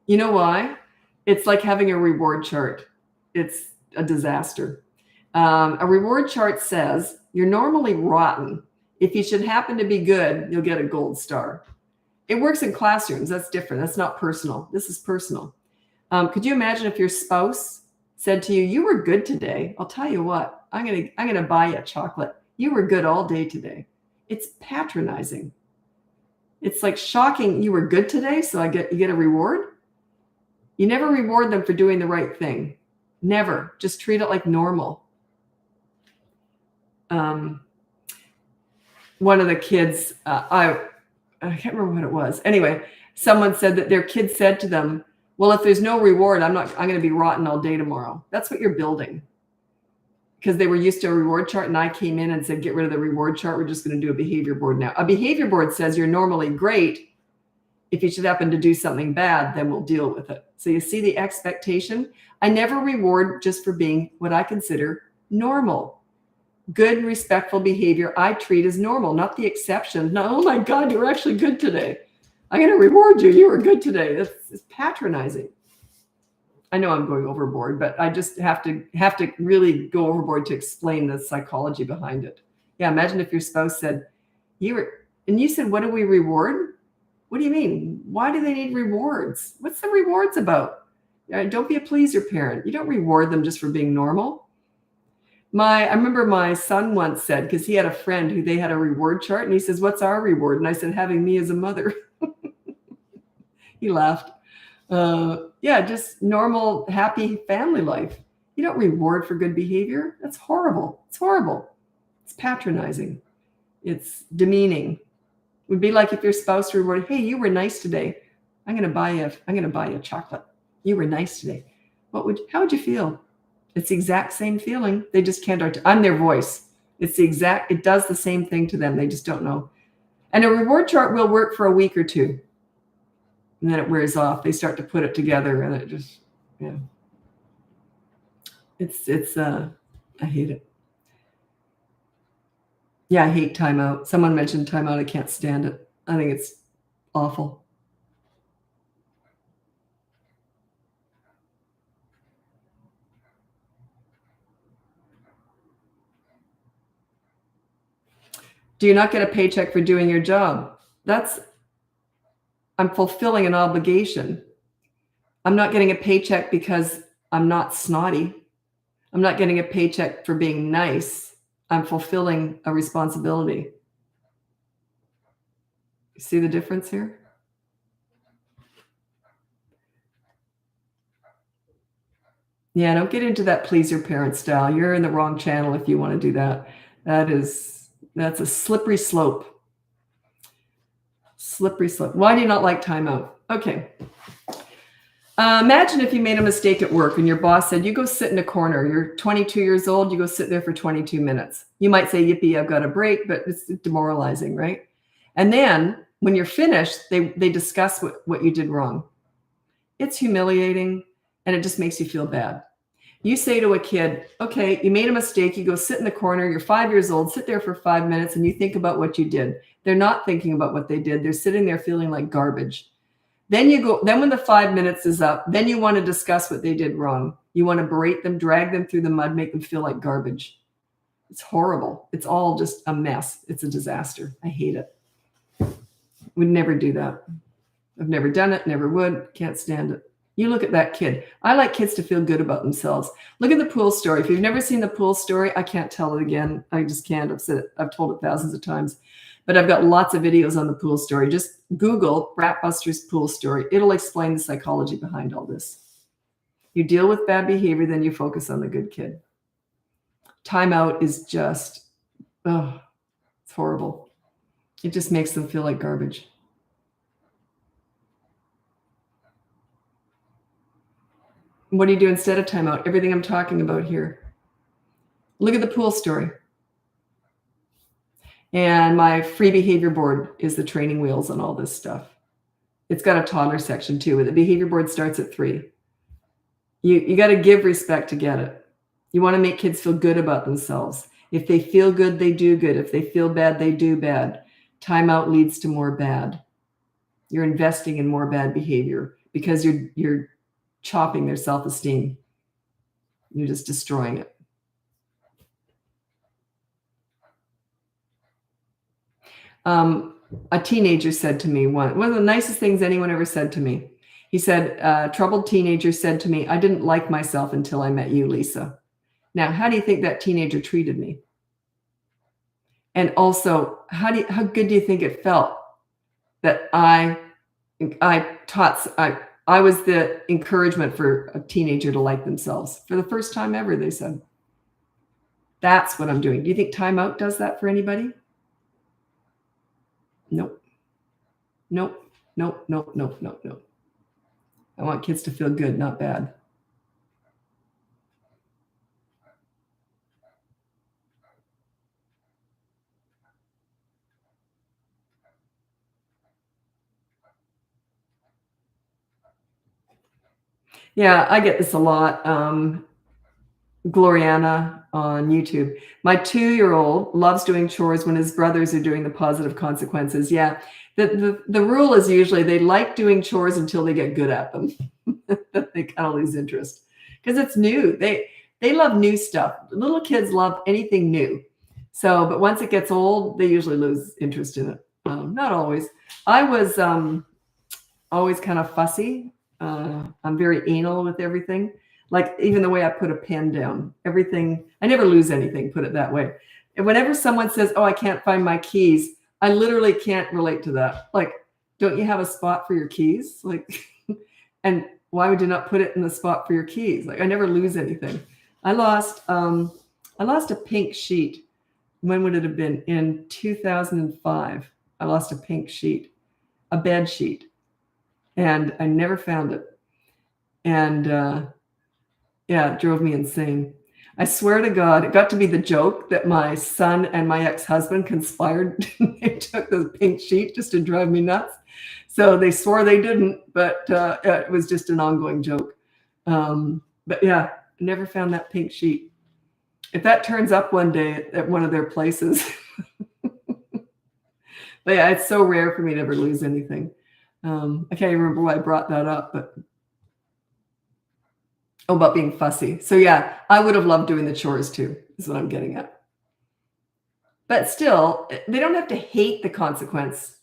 You know why? It's like having a reward chart. It's a disaster. A reward chart says you're normally rotten. If you should happen to be good, you'll get a gold star. It works in classrooms. That's different. That's not personal. This is personal. Could you imagine if your spouse said to you, you were good today. I'll tell you what, I'm gonna buy you a chocolate. You were good all day today. It's patronizing. It's like shocking. You were good today, so you get a reward. You never reward them for doing the right thing. Never. Just treat it like normal. One of the kids, I can't remember what it was. Anyway, someone said that their kid said to them, well, if there's no reward, I'm going to be rotten all day tomorrow. That's what you're building. Because they were used to a reward chart, and I came in and said, get rid of the reward chart. We're just going to do a behavior board now. A behavior board says you're normally great. If you should happen to do something bad, then we'll deal with it. So you see the expectation? I never reward just for being what I consider normal. Good, respectful behavior I treat as normal, not the exception. No, oh my God, you were actually good today. I'm going to reward you. You were good today. It's patronizing. I know I'm going overboard, but I just have to really go overboard to explain the psychology behind it. Yeah, imagine if your spouse said, you said, what do we reward? What do you mean? Why do they need rewards? What's the rewards about? Don't be a pleaser parent. You don't reward them just for being normal. I remember my son once said, because he had a friend who they had a reward chart, and he says, what's our reward? And I said, having me as a mother. He laughed. Yeah, just normal, happy family life. You don't reward for good behavior. That's horrible. It's horrible. It's patronizing. It's demeaning. It would be like if your spouse rewarded, hey, you were nice today. I'm going to buy you a chocolate. You were nice today. How would you feel? It's the exact same feeling. They just can't I'm their voice. It does the same thing to them. They just don't know. And a reward chart will work for a week or two. And then it wears off. They start to put it together, and it just, yeah. I hate it. Yeah, I hate timeout. Someone mentioned timeout. I can't stand it. I think it's awful. Do you not get a paycheck for doing your job? I'm fulfilling an obligation. I'm not getting a paycheck because I'm not snotty. I'm not getting a paycheck for being nice. I'm fulfilling a responsibility. You see the difference here? Yeah, don't get into that pleaser parent style. You're in the wrong channel if you want to do that. That's a slippery slope. Slippery slope. Why do you not like timeout? Okay. Imagine if you made a mistake at work and your boss said, you go sit in a corner. You're 22 years old. You go sit there for 22 minutes. You might say, yippee, I've got a break, but it's demoralizing, right? And then when you're finished, they discuss what you did wrong. It's humiliating, and it just makes you feel bad. You say to a kid, okay, you made a mistake. You go sit in the corner. You're 5 years old. Sit there for 5 minutes, and you think about what you did. They're not thinking about what they did. They're sitting there feeling like garbage. Then when the 5 minutes is up, then you want to discuss what they did wrong. You want to berate them, drag them through the mud, make them feel like garbage. It's horrible. It's all just a mess. It's a disaster. I hate it. Would never do that. I've never done it, never would, can't stand it. You look at that kid. I like kids to feel good about themselves. Look at the pool story. If you've never seen the pool story, I can't tell it again. I just can't. I've told it thousands of times. But I've got lots of videos on the pool story. Just Google BratBusters pool story. It'll explain the psychology behind all this. You deal with bad behavior, then you focus on the good kid. Timeout is just, oh, it's horrible. It just makes them feel like garbage. What do you do instead of timeout? Everything I'm talking about here. Look at the pool story. And my free behavior board is the training wheels on all this stuff. It's got a toddler section too, but the behavior board starts at 3. You got to give respect to get it. You want to make kids feel good about themselves. If they feel good, they do good. If they feel bad, they do bad. Timeout leads to more bad. You're investing in more bad behavior because you're chopping their self-esteem. You're just destroying it. A teenager said to me one of the nicest things anyone ever said to me. He said, a troubled teenager said to me, "I didn't like myself until I met you, Lisa." Now, how do you think that teenager treated me? And also, how good do you think it felt that I was the encouragement for a teenager to like themselves for the first time ever, they said. That's what I'm doing. Do you think timeout does that for anybody? Nope. Nope. Nope. Nope. Nope. Nope. Nope. I want kids to feel good, not bad. Yeah, I get this a lot. Gloriana on YouTube. My 2-year-old loves doing chores when his brothers are doing the positive consequences. Yeah, the rule is usually they like doing chores until they get good at them. They kind of lose interest because it's new. They love new stuff. Little kids love anything new. So, but once it gets old, they usually lose interest in it. Not always. I was always kind of fussy. I'm very anal with everything. Like even the way I put a pen down, everything, I never lose anything, put it that way. And whenever someone says, "Oh, I can't find my keys," I literally can't relate to that. Like, don't you have a spot for your keys? Like, and why would you not put it in the spot for your keys? Like, I never lose anything. I lost a pink sheet. When would it have been? In 2005. I lost a pink sheet, a bed sheet, and I never found it. And yeah, it drove me insane. I swear to God, it got to be the joke that my son and my ex-husband conspired. They took the pink sheet just to drive me nuts. So they swore they didn't, but it was just an ongoing joke. But yeah, never found that pink sheet. If that turns up one day at one of their places. But yeah, it's so rare for me to ever lose anything. I can't even remember why I brought that up, but about being fussy. So yeah, I would have loved doing the chores too, is what I'm getting at. But still, they don't have to hate the consequence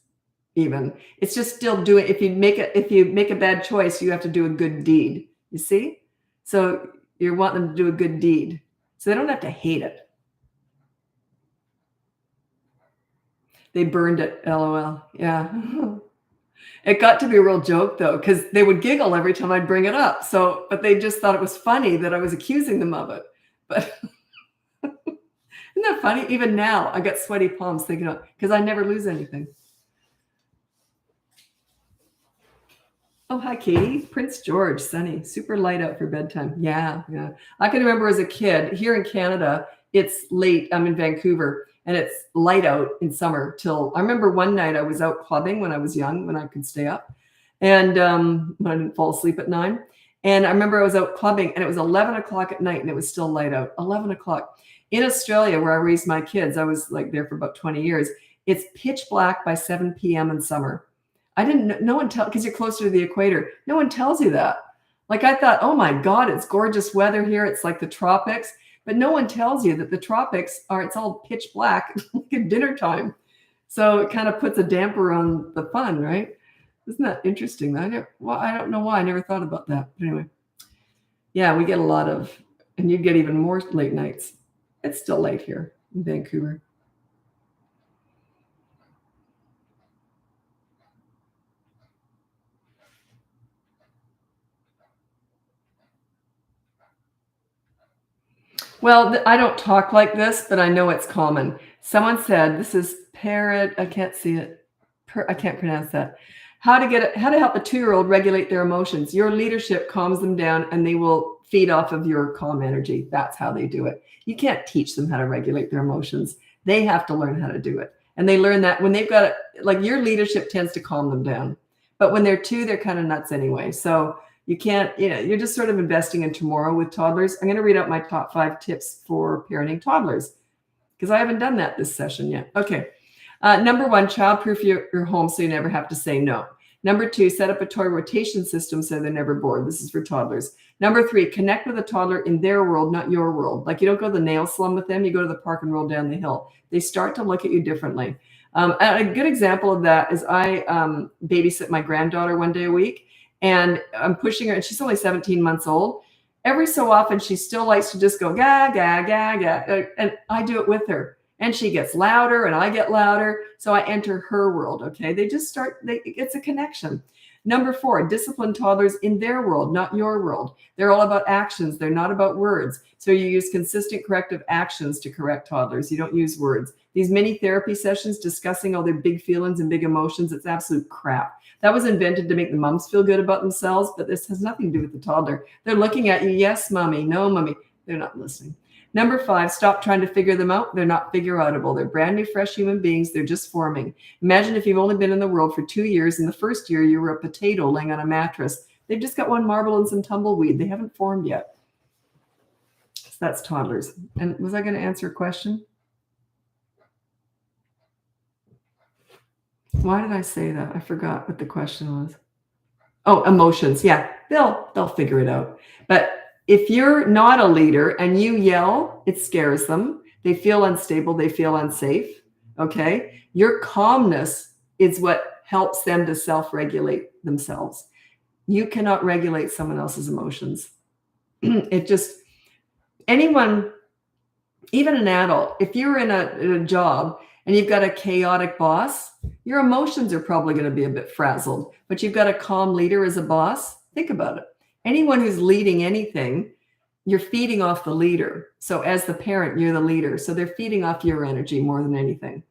even. It's just still doing, if you make a bad choice, you have to do a good deed. You see? So you want them to do a good deed. So they don't have to hate it. They burned it, LOL. Yeah. It got to be a real joke though, because they would giggle every time I'd bring it up. So, but they just thought it was funny that I was accusing them of it. But isn't that funny? Even now, I got sweaty palms thinking of, because I never lose anything. Oh, hi, Katie. Prince George, sunny, super light out for bedtime. Yeah. I can remember as a kid here in Canada, it's late. I'm in Vancouver. And it's light out in summer till, I remember one night I was out clubbing when I was young, when I could stay up, and when I didn't fall asleep at 9. And I remember I was out clubbing and it was 11 o'clock at night and it was still light out, 11 o'clock. In Australia, where I raised my kids, I was like there for about 20 years. It's pitch black by 7 p.m. in summer. I didn't, no one tell, because you're closer to the equator. No one tells you that. Like I thought, oh my God, it's gorgeous weather here. It's like the tropics. But no one tells you that the tropics it's all pitch black like at dinner time. So it kind of puts a damper on the fun, right? Isn't that interesting? I don't know why I never thought about that. But anyway, yeah, we get a lot of, and you get even more late nights. It's still late here in Vancouver. Well, I don't talk like this, but I know it's common. Someone said, this is parrot, I can't see it. I can't pronounce that. How to help a 2-year-old regulate their emotions. Your leadership calms them down and they will feed off of your calm energy. That's how they do it. You can't teach them how to regulate their emotions. They have to learn how to do it. And they learn that when they've got it, like your leadership tends to calm them down. But when they're 2, they're kind of nuts anyway. So you can't, you're just sort of investing in tomorrow with toddlers. I'm going to read out my top 5 tips for parenting toddlers because I haven't done that this session yet. Okay. Number 1, childproof your home so you never have to say no. Number 2, set up a toy rotation system so they're never bored. This is for toddlers. Number 3, connect with a toddler in their world, not your world. Like you don't go to the nail salon with them. You go to the park and roll down the hill. They start to look at you differently. A good example of that is I babysit my granddaughter one day a week. And I'm pushing her, and she's only 17 months old. Every so often, she still likes to just go, ga, ga, ga, ga. And I do it with her. And she gets louder, and I get louder. So I enter her world, okay? They just start, it's a connection. Number 4, discipline toddlers in their world, not your world. They're all about actions. They're not about words. So you use consistent corrective actions to correct toddlers. You don't use words. These mini therapy sessions discussing all their big feelings and big emotions, it's absolute crap. That was invented to make the moms feel good about themselves, but this has nothing to do with the toddler. They're looking at you, yes, mommy, no, mommy. They're not listening. Number 5, stop trying to figure them out. They're not figure-outable. They're brand new, fresh human beings. They're just forming. Imagine if you've only been in the world for 2 years. In the first year, you were a potato laying on a mattress. They've just got one marble and some tumbleweed. They haven't formed yet. So that's toddlers. And was I going to answer a question? Why did I say that? I forgot what the question was. Oh, emotions. Yeah, they'll figure it out. But if you're not a leader and you yell, it scares them. They feel unstable. They feel unsafe. Okay. Your calmness is what helps them to self-regulate themselves. You cannot regulate someone else's emotions. Anyone, even an adult, if you're in a job and you've got a chaotic boss, your emotions are probably going to be a bit frazzled, but you've got a calm leader as a boss. Think about it. Anyone who's leading anything, you're feeding off the leader. So as the parent, you're the leader. So they're feeding off your energy more than anything.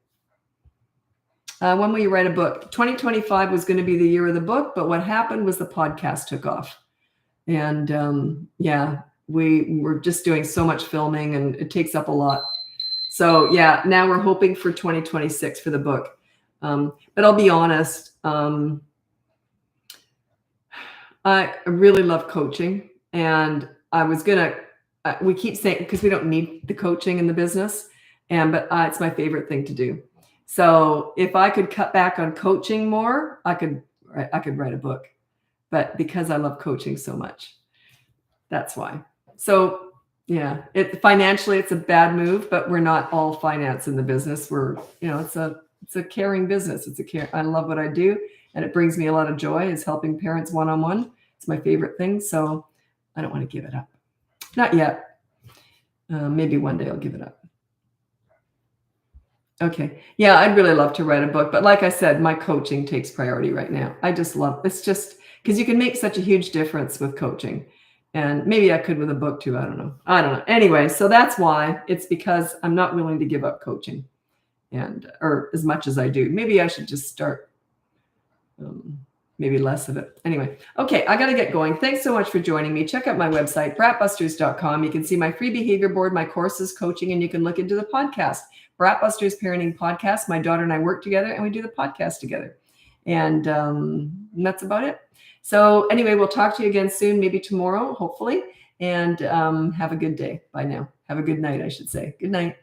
When will you write a book? 2025 was going to be the year of the book, but what happened was the podcast took off. And we were just doing so much filming and it takes up a lot. So yeah, now we're hoping for 2026 for the book. But I'll be honest, I really love coaching, and I was gonna. We keep saying because we don't need the coaching in the business, but it's my favorite thing to do. So if I could cut back on coaching more, I could write a book. But because I love coaching so much, that's why. So yeah, financially it's a bad move, but we're not all finance in the business. We're it's a caring business. I love what I do. And it brings me a lot of joy is helping parents one-on-one. It's my favorite thing. So I don't want to give it up. Not yet. Maybe one day I'll give it up. Okay. Yeah, I'd really love to write a book. But like I said, my coaching takes priority right now. I just love it's just because you can make such a huge difference with coaching. And maybe I could with a book too. I don't know. Anyway, so that's why. It's because I'm not willing to give up coaching or as much as I do. Maybe I should just start maybe less of it. Anyway, okay, I got to get going. Thanks so much for joining me. Check out my website, BratBusters.com. You can see my free behavior board, my courses, coaching, and you can look into the podcast, BratBusters Parenting Podcast. My daughter and I work together and we do the podcast together. And that's about it. So anyway, we'll talk to you again soon, maybe tomorrow, hopefully. And have a good day. Bye now. Have a good night, I should say. Good night.